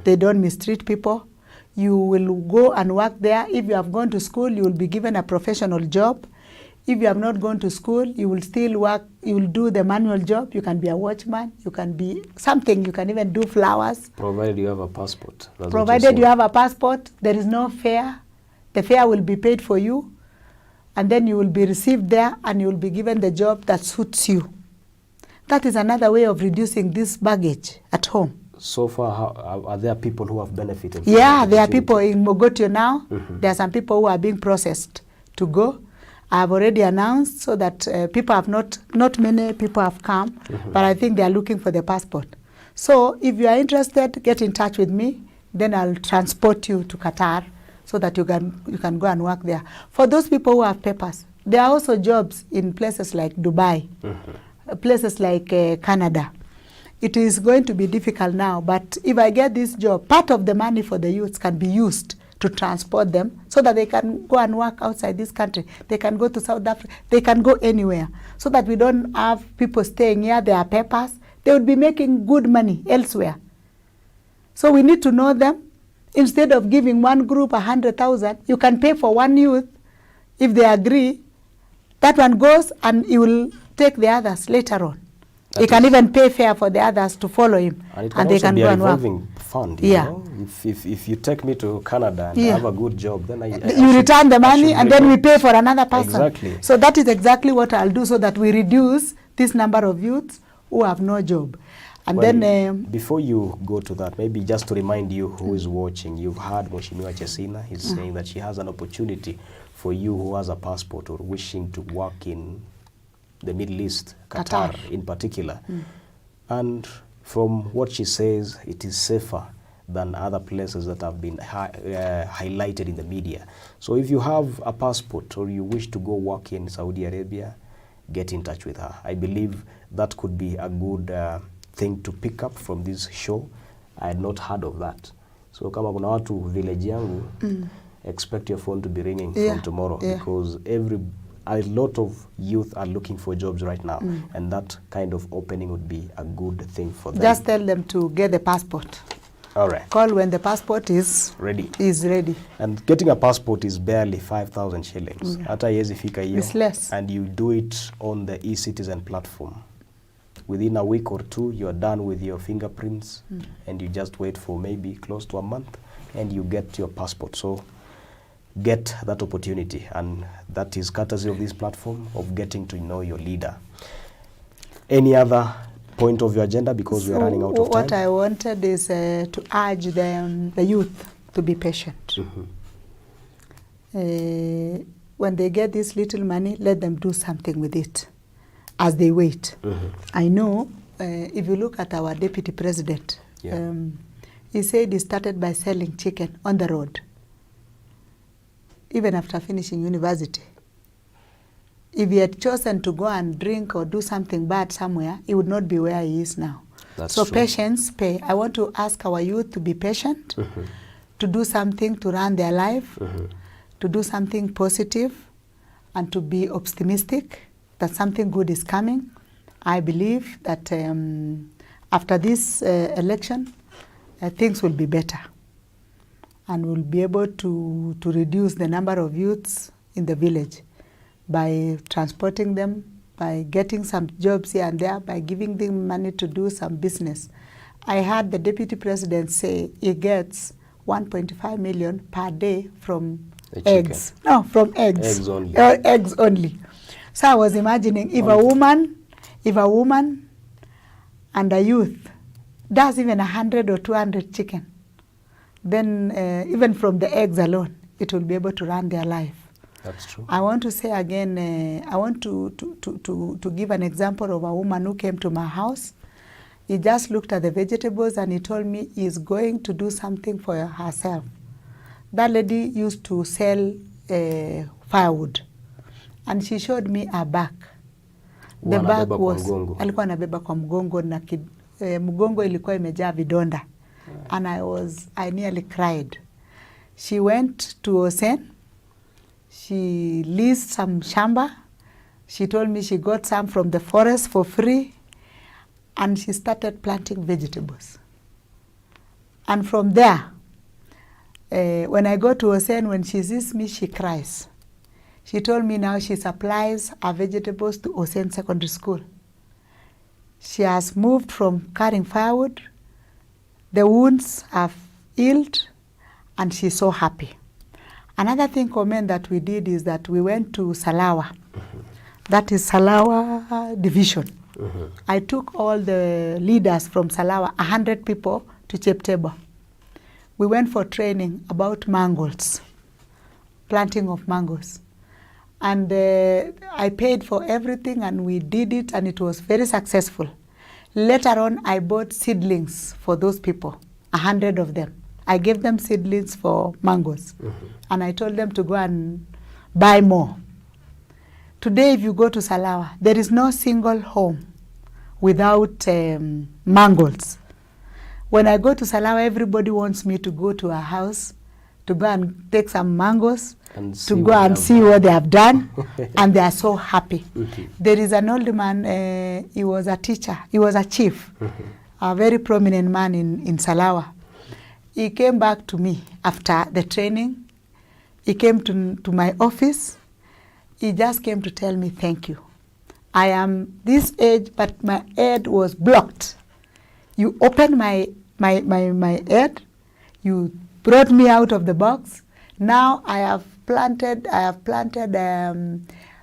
They don't mistreat people. You will go and work there. If you have gone to school, you will be given a professional job. If you have not gone to school, you will still work. You will do the manual job. You can be a watchman. You can be something. You can even do flowers. Provided you have a passport. That's Provided you have a passport, there is no fare. The fare will be paid for you. And then you will be received there, and you will be given the job that suits you. That is another way of reducing this baggage at home. So far, are there people who have benefited? Yeah, there are people in Mogotio now. There are some people who are being processed to go. I have already announced, so that people have not many people have come, but I think they are looking for the passport. So if you are interested, get in touch with me. Then I'll transport you to Qatar, so that you can go and work there. For those people who have papers, there are also jobs in places like Dubai, places like Canada. It is going to be difficult now, but if I get this job, part of the money for the youths can be used to transport them, so that they can go and work outside this country. They can go to South Africa. They can go anywhere, so that we don't have people staying here. Their papers, they would be making good money elsewhere. So we need to know them. Instead of giving one group 100,000, you can pay for one youth. If they agree, that one goes, and you will take the others later on. You can even pay fare for the others to follow him, and they can go and work. Fund, you know? If you take me to Canada and have a good job, then you return the money, and then we pay for another person. Exactly. So that is exactly what I'll do, so that we reduce this number of youths who have no job. And then before you go to that, maybe just to remind you who is watching, you've heard Mheshimiwa Chesiyna. He's saying that she has an opportunity for you who has a passport or wishing to work in the Middle East, Qatar in particular. And from what she says, it is safer than other places that have been highlighted in the media. So if you have a passport or you wish to go work in Saudi Arabia, get in touch with her. I believe that could be a good thing to pick up from this show. I had not heard of that. So kama kuna watu village yangu, expect your phone to be ringing from tomorrow, because a lot of youth are looking for jobs right now, and that kind of opening would be a good thing for them. Just tell them to get the passport. All right. Call when the passport is ready. And getting a passport is barely 5,000 shillings. Hata haiwezi fika hiyo. It's less. And you do it on the eCitizen platform. Within a week or two, you are done with your fingerprints, and you just wait for maybe close to a month, and you get your passport. So get that opportunity, and that is courtesy of this platform of getting to know your leader. Any other point of your agenda, because we are running out of time? What I wanted is to urge the youth to be patient. When they get this little money, let them do something with it as they wait. I know if you look at our deputy president, he said he started by selling chicken on the road, even after finishing university. If he had chosen to go and drink or do something bad somewhere, he would not be where he is now. That's so true. Patience pay. I want to ask our youth to be patient, to do something to run their life, to do something positive, and to be optimistic that something good is coming. I believe that after this election, things will be better, and we'll be able to reduce the number of youths in the village by transporting them, by getting some jobs here and there, by giving them money to do some business. I heard the deputy president say he gets 1.5 million per day from eggs. No, from eggs. Eggs only. Eggs only. So I was imagining if a woman and a youth does even 100 or 200 chicken, then even from the eggs alone, it will be able to run their life. That's true. I want to say again, I want to give an example of a woman who came to my house. He just looked at the vegetables and he told me he's going to do something for herself. That lady used to sell firewood, and she showed me a bag. The bag was, alikuwa anabeba kwa mgongo na mgongo ilikuwa imejaa vidonda. And I nearly cried. She went to Uasin. She leased some shamba. She told me she got some from the forest for free, and she started planting vegetables. And from there, when I go to Uasin, when she sees me, she cries. She told me now she supplies her vegetables to Uasin Secondary School. She has moved from carrying firewood. The wounds have healed, and she's so happy. Another comment that we did is that we went to Salawa. That is Salawa division. I took all the leaders from Salawa, 100 people, to Cheptebo. We went for training about mangoes, planting of mangoes. And I paid for everything, and we did it, and it was very successful. Later on, I bought seedlings for those people, 100 of them. I gave them seedlings for mangoes, and I told them to go and buy more. Today, if you go to Salawa, there is no single home without mangoes. When I go to Salawa, everybody wants me to go to a house to go and take some mangoes, to go and see what they have done, and they are so happy. There is an old man, he was a teacher, he was a chief, a very prominent man in Salawa. He came back to me after the training. He came to my office. He just came to tell me, thank you. I am this age, but my head was blocked. You opened my head. You brought me out of the box. Now I have planted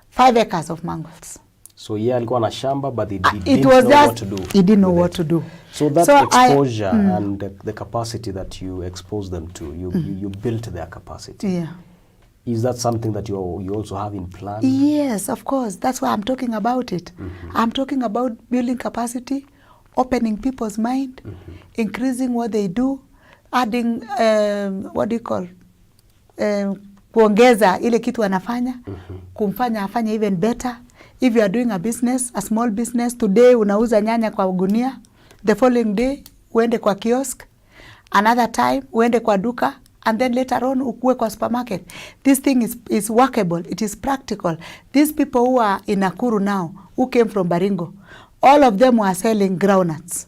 5 acres of mangoes. So alikuwa na shamba, but he didn't know what to do. He didn't know what to do. So that exposure and the capacity that you expose them to, you built their capacity. Yeah. Is that something that you also have in plan? Yes, of course. That's why I'm talking about it. I'm talking about building capacity, opening people's mind, increasing what they do, adding, kuongeza ile kitu anafanya, kumfanya afanye even better. If you are doing a business, a small business, today unauza nyanya kwa gunia, the following day uende kwa kiosk, another time uende kwa duka, and then later on ukue kwa supermarket. This thing is workable, it is practical. These people who are in Nakuru now, who came from Baringo, all of them were selling groundnuts.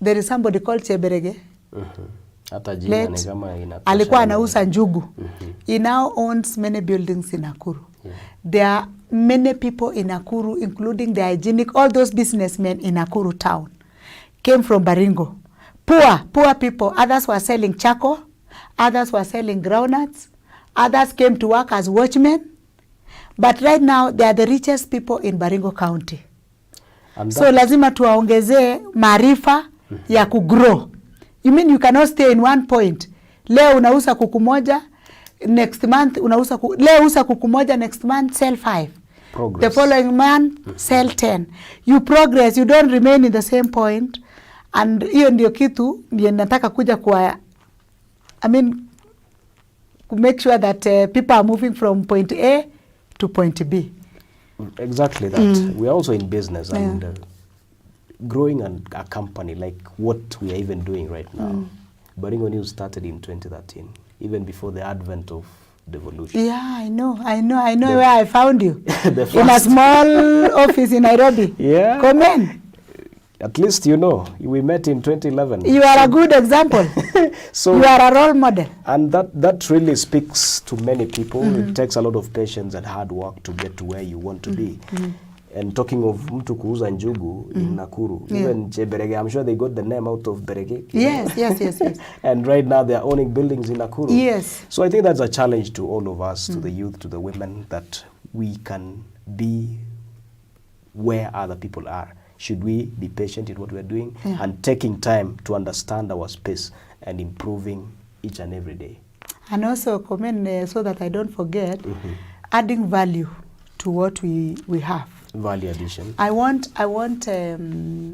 There is somebody called Cheberege. Alikuwa anauza njugu. He now owns many buildings in Nakuru. There are many people in Nakuru, including the hygienic, all those businessmen in Nakuru town, came from Baringo. Poor people. Others were selling charcoal, others were selling groundnuts, others came to work as watchmen. But right now, they are the richest people in Baringo County. So lazima tuwaongezee maarifa ya kugrow. You mean you cannot stay in one point. Leo unauza kuku moja, next month unauza leo uza kuku moja, next month sell 5. Progress. The following month sell 10. You progress, you don't remain in the same point. And hiyo ndio kitu ndio nataka kuja kwa, I mean, to make sure that people are moving from point A to point B. Exactly that. We are also in business and growing a company like what we are even doing right now. Baringo News started in 2013, even before the advent of devolution. Yeah, I know where I found you. In a small office in Nairobi. Yeah. Come in. At least you know, we met in 2011. You are a good example. So you are a role model. And that really speaks to many people. It takes a lot of patience and hard work to get to where you want to be. And talking of mtu kuuza njugu in Nakuru, even Berege, I'm sure they got the name out of Berege. Yes. And right now they are owning buildings in Nakuru. Yes. So I think that's a challenge to all of us, to the youth, to the women, that we can be where other people are. Should we be patient in what we're doing and taking time to understand our space and improving each and every day. And also, comment so that I don't forget, adding value to what we have. Value addition. I want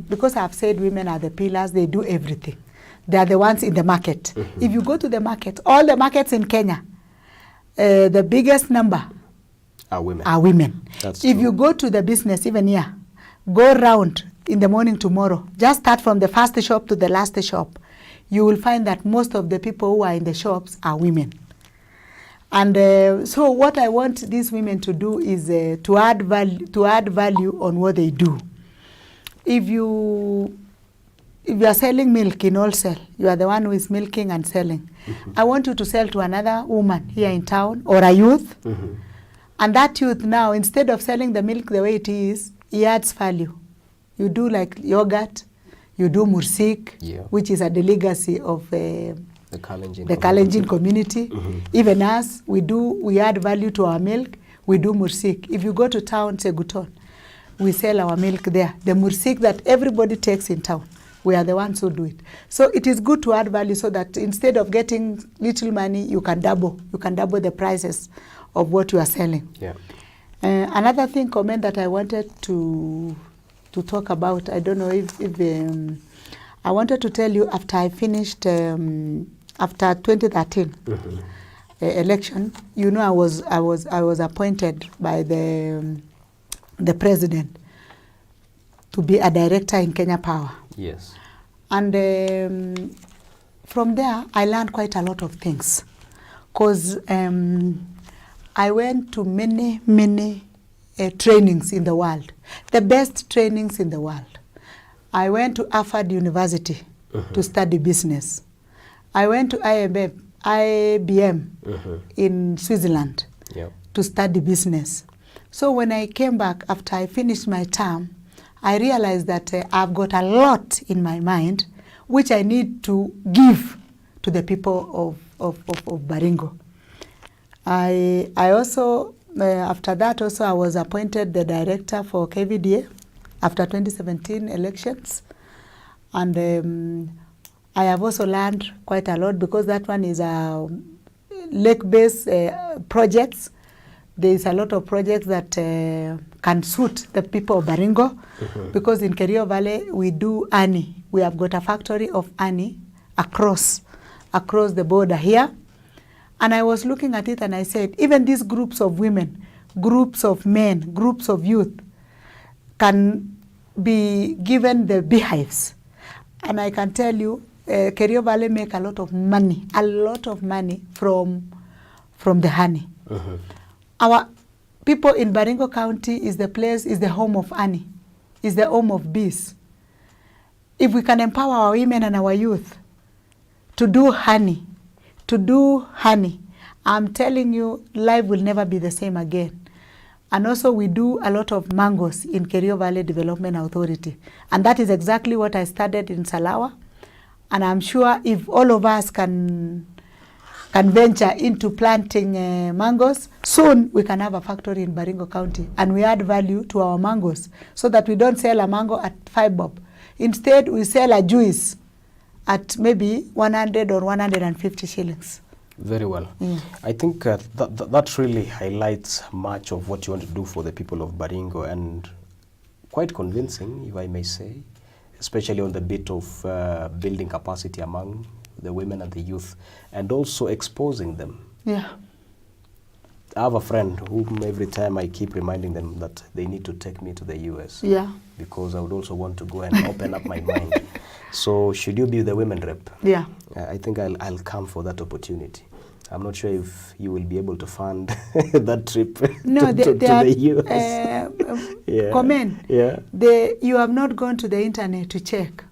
because I've said women are the pillars, they do everything. They are the ones in the market. If you go to the market, all the markets in Kenya, the biggest number are women. That's true. If you go to the business, even here, go round in the morning tomorrow, just start from the first shop to the last shop, you will find that most of the people who are in the shops are women. And so what I want these women to do is to add value on what they do. If you are selling milk in wholesale, you are the one who is milking and selling. I want you to sell to another woman here in town or a youth. And that youth now, instead of selling the milk the way it is, he adds value. You do like yogurt, you do mursik, which is a legacy of the Kalenjin community. Even us, we add value to our milk, we do mursik. If you go to town, Seguton, we sell our milk there. The mursik that everybody takes in town, we are the ones who do it. So it is good to add value so that instead of getting little money, you can double the prices of what you are selling. Another thing, comment that I wanted to talk about, I don't know if I wanted to tell you after I finished, after 2013 election, you know, I was appointed by the president to be a director in Kenya Power. Yes. And from there, I learned quite a lot of things, because I went to many trainings in the world, the best trainings in the world. I went to Harvard University to study business. I went to IBM in Switzerland to study business. So when I came back after I finished my term, I realized that I've got a lot in my mind which I need to give to the people of Baringo. I also, after that also, I was appointed the director for KVDA after 2017 elections. And I have also learned quite a lot, because that one is a lake-based projects. There is a lot of projects that can suit the people of Baringo, because in Kerio Valley we do honey. We have got a factory of honey across the border here. And I was looking at it and I said, even these groups of women, groups of men, groups of youth can be given the beehives. And I can tell you, Kerio Valley make a lot of money from the honey. Our people in Baringo County is the home of honey, is the home of bees. If we can empower our women and our youth to do honey, I'm telling you, life will never be the same again. And also we do a lot of mangoes in Kerio Valley Development Authority. And that is exactly what I started in Salawa. And I'm sure if all of us can can venture into planting mangoes, soon we can have a factory in Baringo County, and we add value to our mangoes so that we don't sell a mango at 5 bob. Instead, we sell a juice at maybe 100 or 150 shillings. Very well. I think that really highlights much of what you want to do for the people of Baringo, and quite convincing, if I may say, especially on the bit of building capacity among the women and the youth, and also exposing them. Yeah. I have a friend whom every time I keep reminding them that they need to take me to the US. Yeah. Because I would also want to go and open up my mind. So should you be the women rep? Yeah. I think I'll come for that opportunity. I'm not sure if you will be able to fund that trip no, to the US. Comment. Yeah. You have not gone to the internet to check.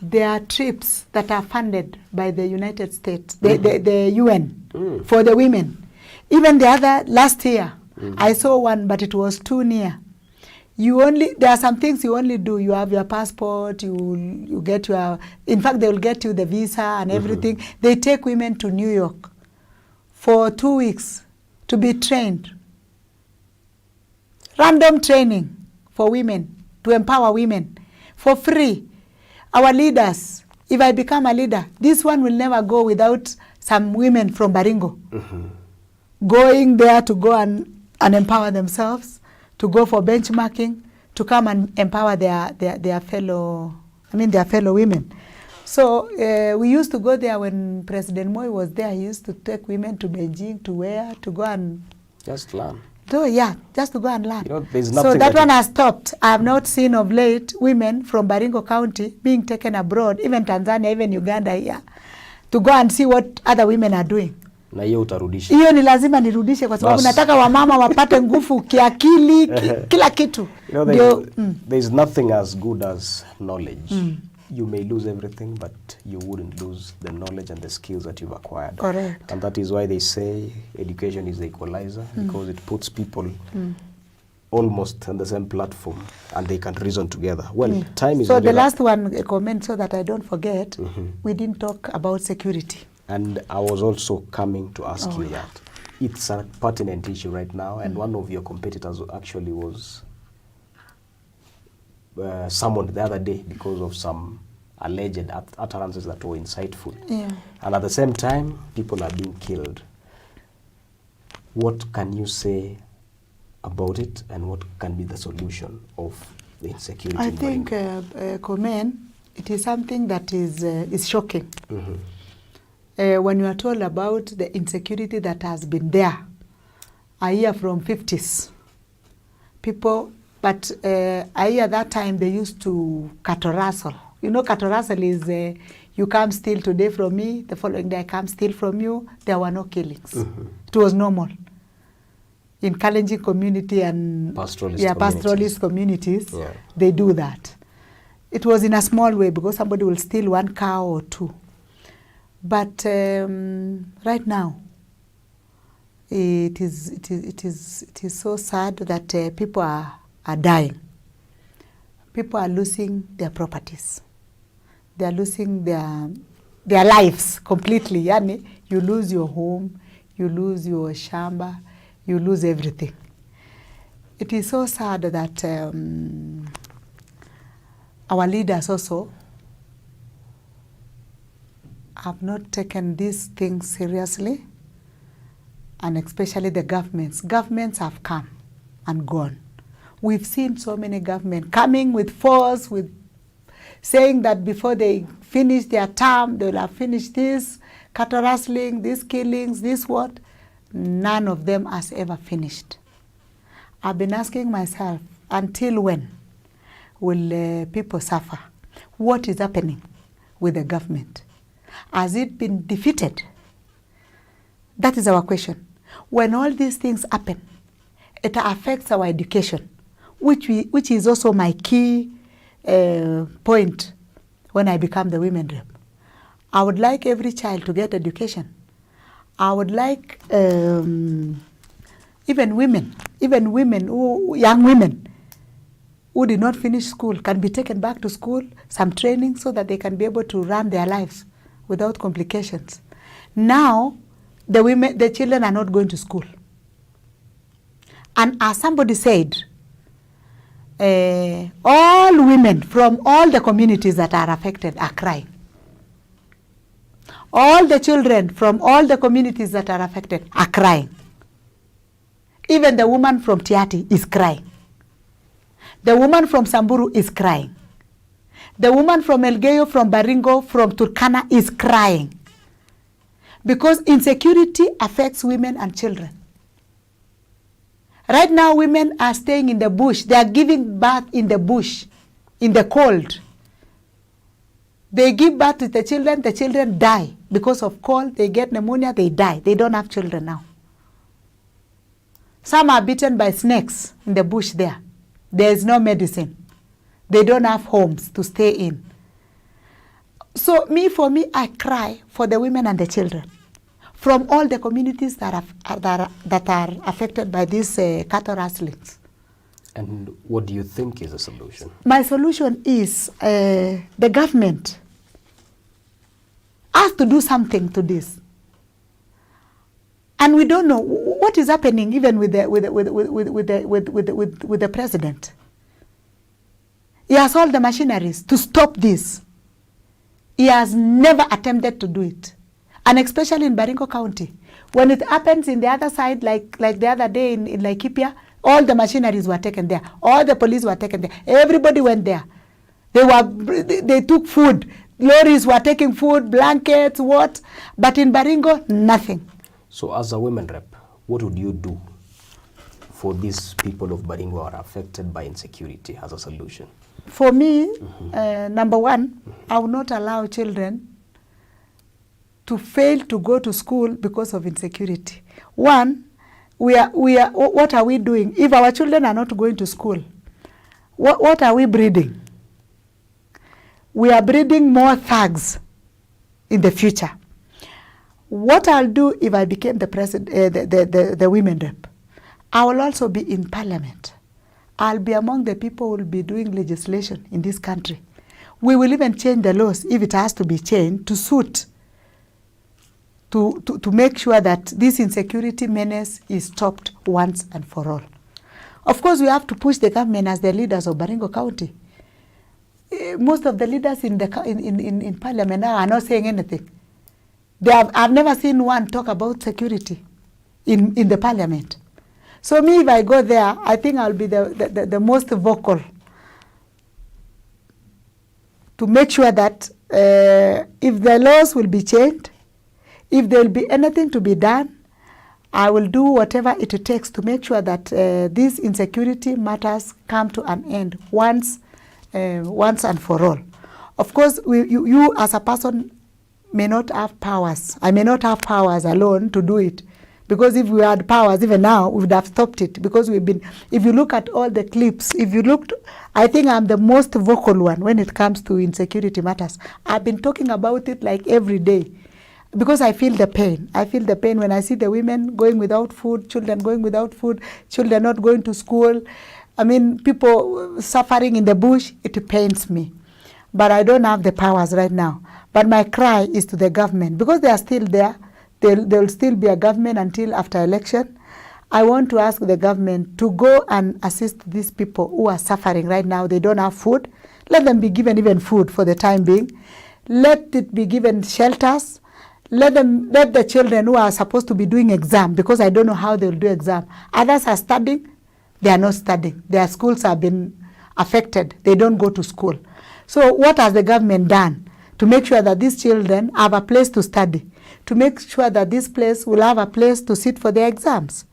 There are trips that are funded by the United States, the UN, for the women. Even the other, last year, I saw one, but it was too near. There are some things you only do. You have your passport, you get your, in fact, they will get you the visa and everything. They take women to New York for 2 weeks to be trained. Random training for women, to empower women, for free. Our leaders, if I become a leader, this one will never go without some women from Baringo going there to go and empower themselves, to go for benchmarking, to come and empower their fellow women. So we used to go there when President Moi was there. He used to take women to Beijing, to go and just learn. So yeah, just to go and learn. There's nothing so that one has stopped. I have not seen of late women from Baringo County being taken abroad, even Tanzania, even Uganda here, to go and see what other women are doing. Na hiyo utarudisha. Hiyo ni lazima nirudishe kwa sababu nataka wamama wapate nguvu kiakili, kila kitu. There's nothing as good as knowledge. You may lose everything, but you wouldn't lose the knowledge and the skills that you've acquired. Correct. And that is why they say education is the equalizer, because it puts people almost on the same platform and they can reason together. Well, time is... So the last one, a comment so that I don't forget, we didn't talk about security. And I was also coming to ask you that. It's a pertinent issue right now, and one of your competitors actually was summoned the other day because of some alleged utterances that were insightful. Yeah. And at the same time, people are being killed. What can you say about it, and what can be the solution of the insecurity? I think, Komen, it is something that is shocking. When you are told about the insecurity that has been there, I hear from 50s. People, but I hear that time they used to cattle wrestle. You know, cattle wrestle is you come steal today from me, the following day I come steal from you. There were no killings. It was normal. In Kalenjin community and pastoralist communities, they do that. It was in a small way because somebody will steal 1 cow or 2. But right now, it is so sad that people are dying. People are losing their properties. They are losing their lives completely. Yani, you lose your home, you lose your shamba, you lose everything. It is so sad that our leaders also have not taken these things seriously, and especially the governments. Governments have come and gone. We've seen so many governments coming with force, with saying that before they finish their term, they will have finished this, cattle rustling, these killings, this what. None of them has ever finished. I've been asking myself, until when will people suffer? What is happening with the government? Has it been defeated? That is our question. When all these things happen, it affects our education, which is also my key point when I become the women rep. I would like every child to get education. I would like even women, young women who did not finish school can be taken back to school, some training so that they can be able to run their lives without complications. Now, the children are not going to school. And as somebody said, all women from all the communities that are affected are crying. All the children from all the communities that are affected are crying. Even the woman from Tiati is crying. The woman from Samburu is crying. The woman from Elgeyo, from Baringo, from Turkana is crying. Because insecurity affects women and children. Right now, women are staying in the bush. They are giving birth in the bush, in the cold. They give birth to the children die. Because of cold, they get pneumonia, they die. They don't have children now. Some are bitten by snakes in the bush there. There is no medicine. They don't have homes to stay in. So for me, I cry for the women and the children from all the communities that are affected by these cattle rustlings. And what do you think is the solution? My solution is the government has to do something to this. And we don't know what is happening even with the president. He has all the machineries to stop this. He has never attempted to do it. And especially in Baringo County. When it happens in the other side, like the other day in Laikipia, all the machineries were taken there. All the police were taken there. Everybody went there. They took food. Lorries were taking food, blankets, what? But in Baringo, nothing. So as a women rep, what would you do for these people of Baringo who are affected by insecurity as a solution? For me, number one, I will not allow children to fail to go to school because of insecurity. One, what are we doing? If our children are not going to school, what are we breeding? We are breeding more thugs in the future. What I'll do if I became the president, the women rep, I will also be in parliament. I'll be among the people who will be doing legislation in this country. We will even change the laws if it has to be changed to suit, to make sure that this insecurity menace is stopped once and for all. Of course, we have to push the government as the leaders of Baringo County. Most of the leaders in parliament now are not saying anything. I've never seen one talk about security in the parliament. So me, if I go there, I think I'll be the most vocal to make sure that if the laws will be changed, if there will be anything to be done, I will do whatever it takes to make sure that these insecurity matters come to an end once and for all. Of course, you as a person may not have powers. I may not have powers alone to do it. Because if we had powers, even now, we would have stopped it. Because if you look at all the clips, I think I'm the most vocal one when it comes to insecurity matters. I've been talking about it like every day. Because I feel the pain. I feel the pain when I see the women going without food, children going without food, children not going to school. I mean, people suffering in the bush, it pains me. But I don't have the powers right now. But my cry is to the government. Because they are still there, there will still be a government until after election. I want to ask the government to go and assist these people who are suffering right now. They don't have food. Let them be given even food for the time being. Let it be given shelters. Let the children who are supposed to be doing exam, because I don't know how they will do exam. Others are studying. They are not studying. Their schools have been affected. They don't go to school. So what has the government done to make sure that these children have a place to study, to make sure that this place will have a place to sit for their exams?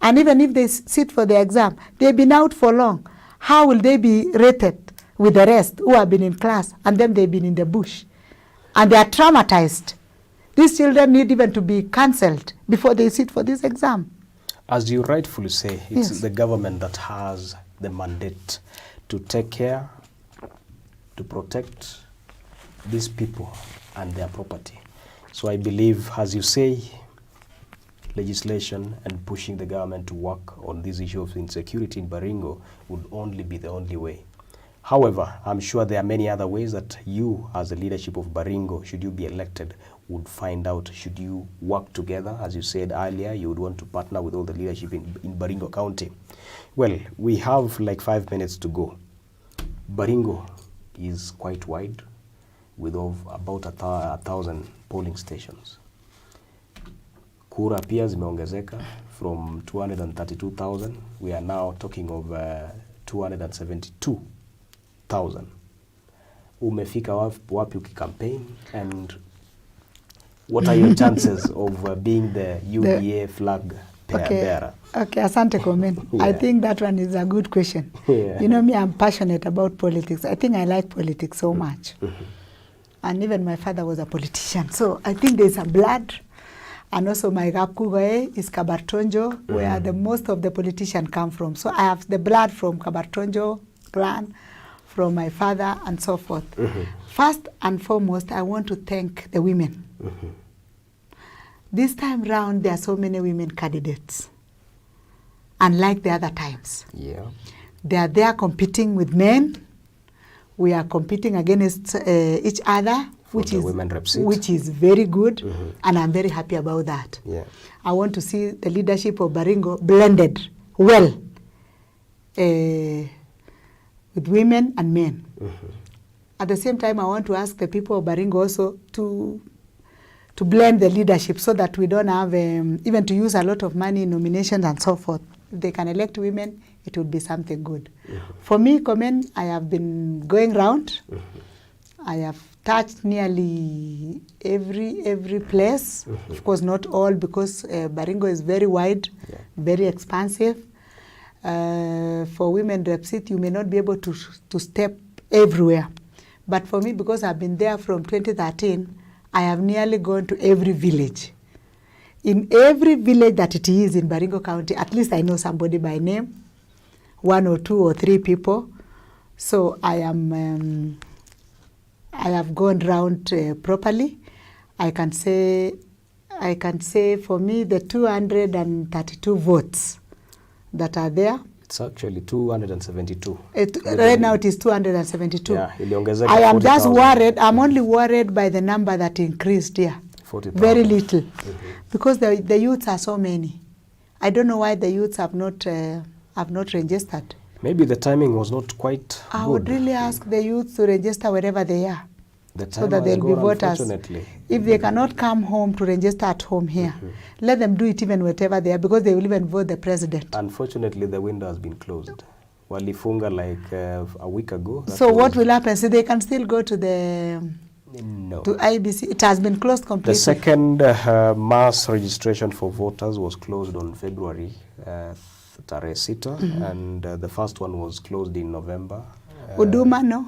And even if they sit for the exam, they've been out for long. How will they be rated with the rest who have been in class and then they've been in the bush? And they are traumatized. These children need even to be cancelled before they sit for this exam. As you rightfully say, it's Yes. the government that has the mandate to take care, to protect these people and their property. So I believe, as you say, legislation and pushing the government to work on this issue of insecurity in Baringo would only be the only way. However, I'm sure there are many other ways that you, as the leadership of Baringo, should you be elected, would find out, should you work together? As you said earlier, you would want to partner with all the leadership in Baringo County. Well, we have like 5 minutes to go. Baringo is quite wide, with about 1,000 polling stations. Kura pia zimeongezeka from 232,000. We are now talking of 272,000. Umefika wapi ukicampaign, and what are your chances of being the UDA flag bearer? Okay, asante Komen. Yeah. I think that one is a good question. Yeah. You know me, I'm passionate about politics. I think I like politics so much. And even my father was a politician. So I think there's a blood. And also my Gakugoe is Kabartonjo, where the most of the politicians come from. So I have the blood from Kabartonjo clan, from my father, and so forth. First and foremost, I want to thank the women. This time round, there are so many women candidates. Unlike the other times. Yeah. They are there competing with men. We are competing against each other, which is very good, and I'm very happy about that. Yeah. I want to see the leadership of Baringo blended well with women and men. At the same time, I want to ask the people of Baringo also to blend the leadership so that we don't have even to use a lot of money in nominations and so forth. If they can elect women, it would be something good. For me, Komen, I have been going round. I have touched nearly every place. Of course, not all, because Baringo is very wide, very expansive. For women rep seat, you may not be able to step everywhere. But for me, because I've been there from 2013, I have nearly gone to every village. In every village that it is in Baringo County, at least I know somebody by name, 1 or 2 or 3 people. So I have gone round properly. I can say for me the 232 votes that are there. It's actually 272. Right now it is 272. Yeah, I am just worried. I'm only worried by the number that increased here. 40,000. Very little. Because the youths are so many. I don't know why the youths have not registered. Maybe the timing was not quite good. I would really ask the youth to register wherever they are, so that they'll be voters. If they cannot come home to register at home here, let them do it even wherever they are, because they will even vote the president. Unfortunately, the window has been closed. Walifunga like a week ago. So what will happen? So they can still go to the to IBC. It has been closed completely. The second mass registration for voters was closed on February tarehe 6, and the first one was closed in November. Uduma, no?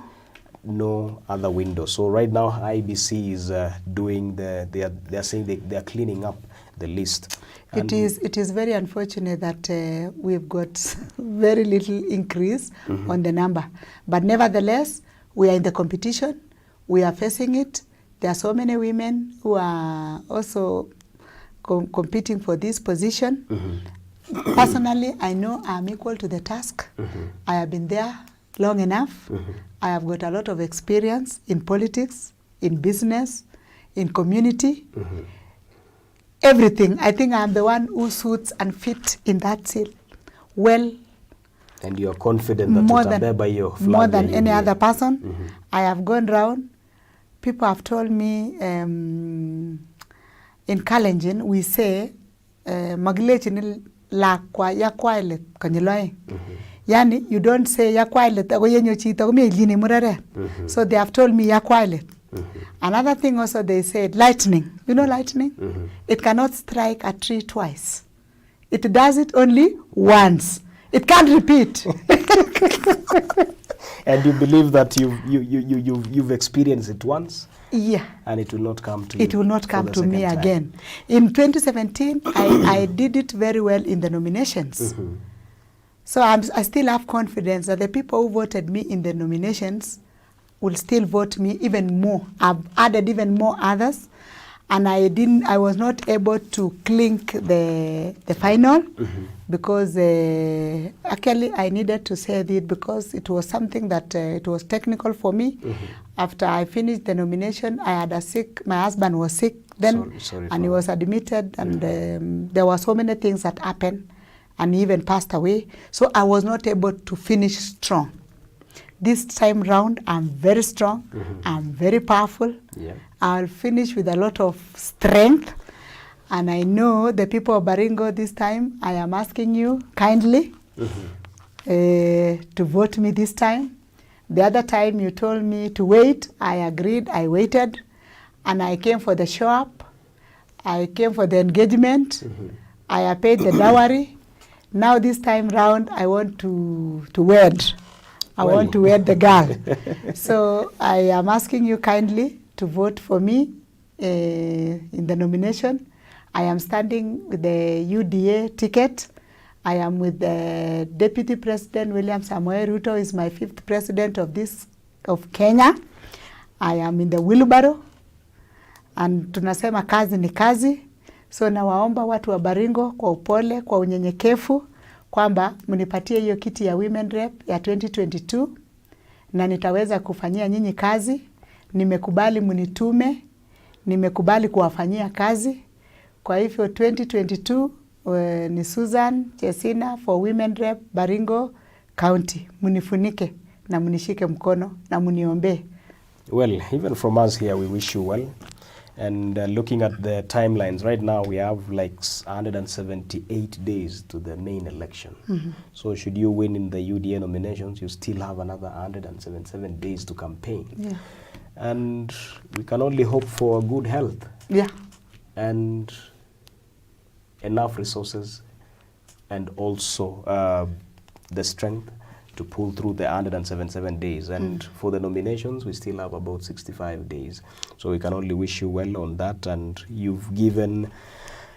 No other window. So right now IBC is doing they are saying they are cleaning up the list. It is very unfortunate that we've got very little increase on the number. But nevertheless, we are in the competition. We are facing it. There are so many women who are also competing for this position. Personally, I know I'm equal to the task. I have been there long enough. I have got a lot of experience in politics, in business, in community. Everything. I think I'm the one who suits and fit in that seat well. And you are confident that more than any other person. I have gone round. People have told me in Kalenjin, we say, magilechini la kwa ya kwaile kanyiloe. Yani, you don't say ya kwaile tago yenyo chita kumi ilini murare. So they have told me ya kwaile. Another thing also they said, lightning. You know lightning? It cannot strike a tree twice. It does it only once. It can't repeat. And you believe that you've experienced it once? Yeah. And it will not come to you. It will not come to me again. In 2017, I did it very well in the nominations. So I still have confidence that the people who voted me in the nominations will still vote me even more. I've added even more others, and I was not able to clink the final because actually I needed to say it because it was something that it was technical for me. After I finished the nomination, I had my husband was sick then, sorry and he was admitted, and there were so many things that happened, and he even passed away. So I was not able to finish strong. This time round, I'm very strong. I'm very powerful. Yeah. I'll finish with a lot of strength. And I know the people of Baringo this time, I am asking you kindly to vote me this time. The other time you told me to wait, I agreed, I waited, and I came for the show up, I came for the engagement, I paid the dowry. Now this time round, I want to wed. I want to wed the girl. So I am asking you kindly to vote for me in the nomination. I am standing with the UDA ticket. I am with the Deputy President William Samoei Ruto, is my 5th president of Kenya. I am in the wheelbarrow, and tunasema kazi ni kazi. So nawaomba watu wa Baringo kwa upole, kwa unyenyekevu, kwamba mnipatie hiyo kiti ya women rep ya 2022 na nitaweza kufanyia nyinyi kazi. Nimekubali mnitume, nimekubali kuwafanyia kazi. Kwa hivyo 2022 ni Susan Chesiyna for women rep Baringo County. Munifunike na munishike mkono na muniombe. Well, even from us here, we wish you well. And looking at the timelines, right now we have like 178 days to the main election. So should you win in the UDA nominations, you still have another 177 days to campaign. Yeah. And we can only hope for good health. Yeah. And enough resources, and also the strength to pull through the 177 days. And for the nominations, we still have about 65 days. So we can only wish you well on that. And you've given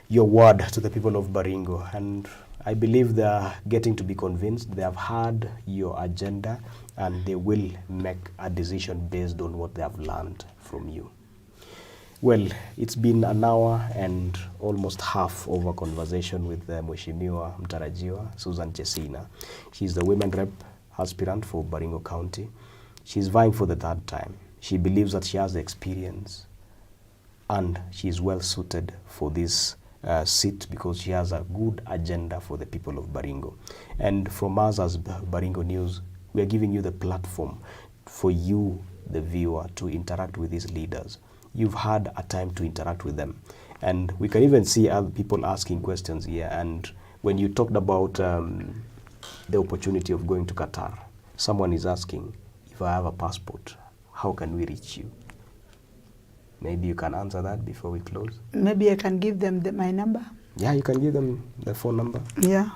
your word to the people of Baringo. And I believe they are getting to be convinced. They have heard your agenda, and they will make a decision based on what they have learned from you. Well, it's been an hour and almost half of a conversation with Mheshimiwa Mtarajiwa Susan Chesiyna. She's the women rep aspirant for Baringo County. She's vying for the 3rd time. She believes that she has the experience and she's well suited for this seat because she has a good agenda for the people of Baringo. And from us as Baringo News, we are giving you the platform for you, the viewer, to interact with these leaders. You've had a time to interact with them. And we can even see other people asking questions here. And when you talked about the opportunity of going to Qatar, someone is asking, if I have a passport, how can we reach you? Maybe you can answer that before we close. Maybe I can give them my number. Yeah, you can give them the phone number. Yeah.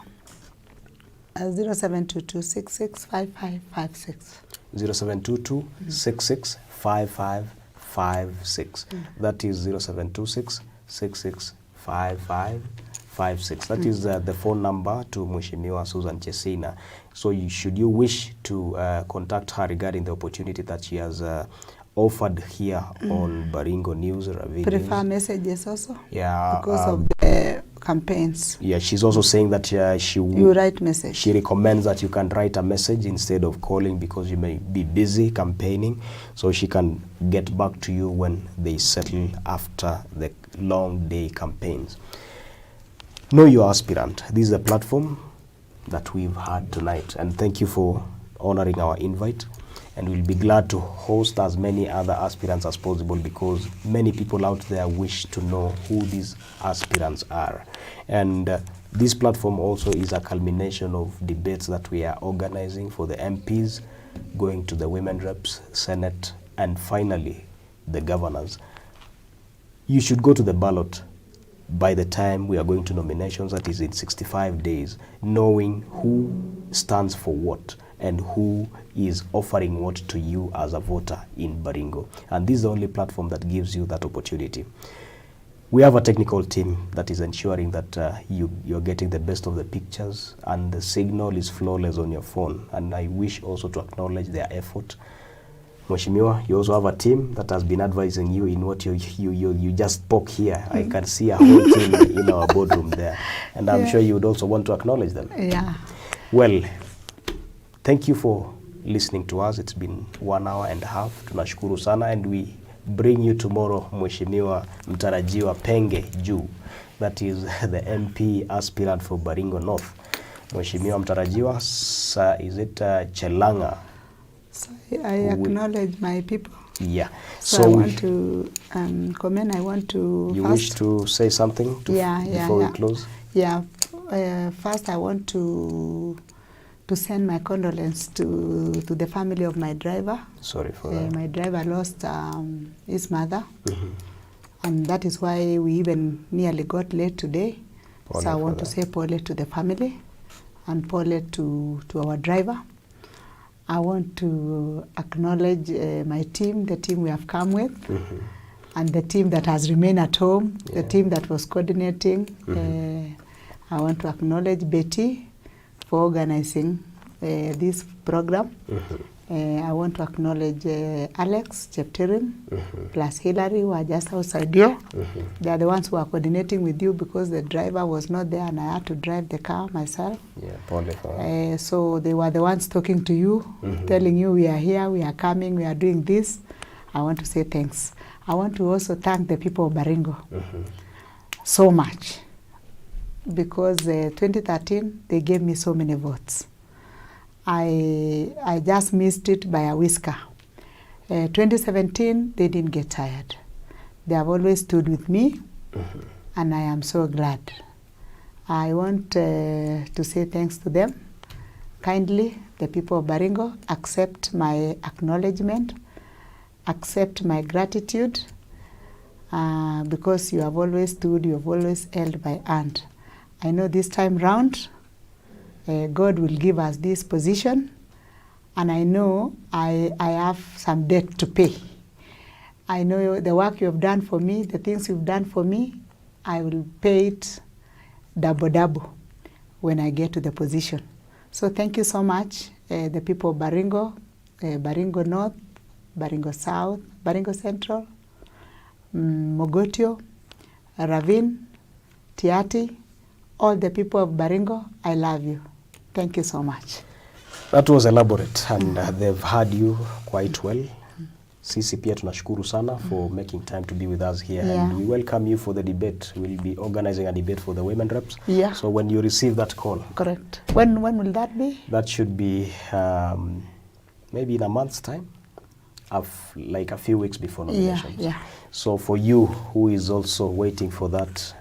0722-665556. 0722-665556. That is 0726-665556. That is the phone number to Mheshimiwa Susan Chesiyna. So should you wish to contact her regarding the opportunity that she has offered here on Baringo News, Ravine Prefer News. Messages also? Yeah. Because of the campaigns. Yeah, she's also saying that you write message. She recommends that you can write a message instead of calling because you may be busy campaigning, so she can get back to you when they settle after the long day campaigns. Know your aspirant. This is a platform that we've had tonight, and thank you for honoring our invite. And we'll be glad to host as many other aspirants as possible because many people out there wish to know who these aspirants are. And this platform also is a culmination of debates that we are organizing for the MPs, going to the women reps, Senate, and finally the governors. You should go to the ballot by the time we are going to nominations, that is in 65 days, knowing who stands for what and who is offering what to you as a voter in Baringo. And this is the only platform that gives you that opportunity. We have a technical team that is ensuring that you're getting the best of the pictures and the signal is flawless on your phone. And I wish also to acknowledge their effort. Mheshimiwa, you also have a team that has been advising you in what you just spoke here. I can see a whole team in our boardroom there. And I'm sure you would also want to acknowledge them. Yeah. Well, thank you for listening to us. It's been 1 hour and a half. Tunashukuru sana, and we bring you tomorrow Mheshimiwa Mtarajiwa Penge Juu. That is the MP aspirant for Baringo North. Mheshimiwa Mtarajiwa, is it Chelanga? So I acknowledge my people. Yeah. So I want to comment. I want to. You wish to say something before we close? Yeah. First, I want to send my condolence to the family of my driver. Sorry for that. My driver lost his mother, and that is why we even nearly got late today. So I want to say pole to the family and pole to our driver. I want to acknowledge my team, the team we have come with, and the team that has remained at home, the team that was coordinating. I want to acknowledge Betty for organizing this program. I want to acknowledge Alex Chepterim, plus Hillary, who are just outside here. They are the ones who are coordinating with you because the driver was not there and I had to drive the car myself. So they were the ones talking to you, telling you we are here, we are coming, we are doing this. I want to say thanks. I want to also thank the people of Baringo so much, because 2013 they gave me so many votes. I just missed it by a whisker. 2017 they didn't get tired. They have always stood with me, and I am so glad. I want to say thanks to them. Kindly, the people of Baringo, accept my acknowledgement, accept my gratitude, because you have always stood, you have always held my hand. I know this time round, God will give us this position, and I know I have some debt to pay. I know the work you have done for me, the things you've done for me, I will pay it double when I get to the position. So thank you so much, the people of Baringo, Baringo North, Baringo South, Baringo Central, Mogotio, Ravine, Tiati, all the people of Baringo, I love you. Thank you so much. That was elaborate, and they've heard you quite well. Sisi pia tunashukuru sana for making time to be with us here, and we welcome you for the debate. We'll be organizing a debate for the women reps. Yeah. So when you receive that call. Correct. When will that be? That should be maybe in a month's time, like a few weeks before nominations. Yeah. So for you who is also waiting for that,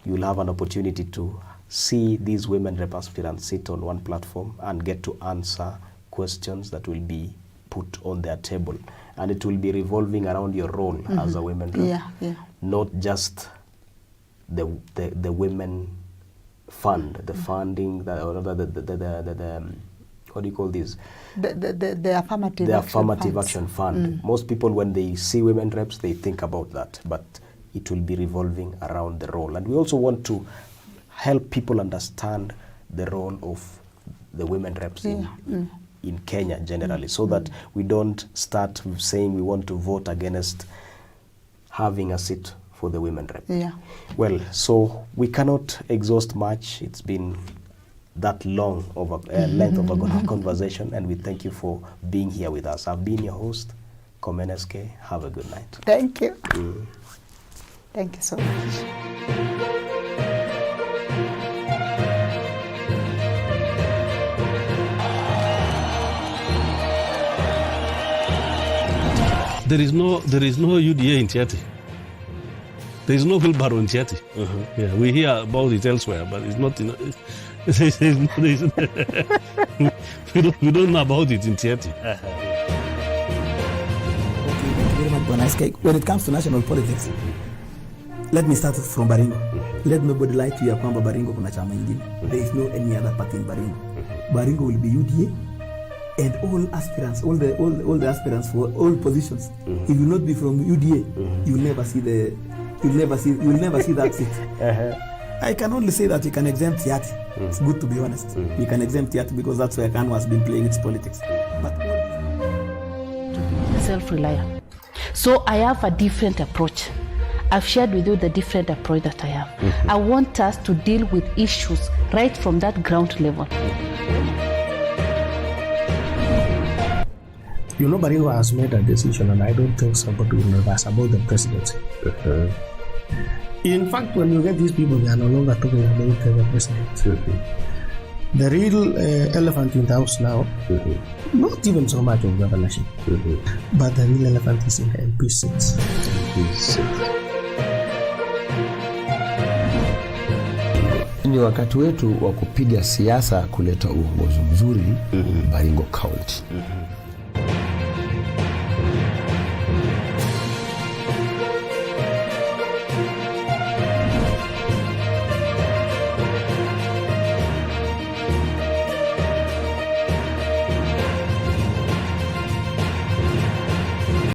you'll have an opportunity to see these women rep aspirants sit on one platform and get to answer questions that will be put on their table. And it will be revolving around your role as a women rep. Not just the women fund, the funding, the what do you call this? The affirmative action fund. Most people, when they see women reps, they think about that, but it will be revolving around the role. And we also want to help people understand the role of the women reps in Kenya generally, so that we don't start saying we want to vote against having a seat for the women rep. Well, so we cannot exhaust much. It's been that long of a length of a conversation, and we thank you for being here with us. I've been your host, Komeneske. Have a good night. Thank you. Thank you so much. There is no UDA in Tiati. There is no wheelbarrow in Tiati. Yeah, we hear about it elsewhere, but it's not in. We don't know about it in Tiati. Okay, thank you very much, Bonaske. When it comes to national politics, let me start from Baringo. Let nobody lie to you kwamba Baringo kuna chama ingine. There is no any other party in Baringo. Baringo will be UDA. And all aspirants, all the aspirants for all positions. If you not be from UDA, you'll never see that seat. I can only say that you can exempt Tiati. It's good to be honest. You can exempt Tiati because that's where Kanu has been playing its politics. But self-reliant. So I have a different approach. I've shared with you the different approach that I have. I want us to deal with issues right from that ground level. You know, Baringo has made a decision, and I don't think somebody will reverse about the presidency. In fact, when you get these people, they are no longer talking about the president. The real elephant in the house now, not even so much of governorship, but the real elephant is in the MP seats. Ni wakati wetu wa kupiga siasa kuleta uongozi mzuri Baringo County.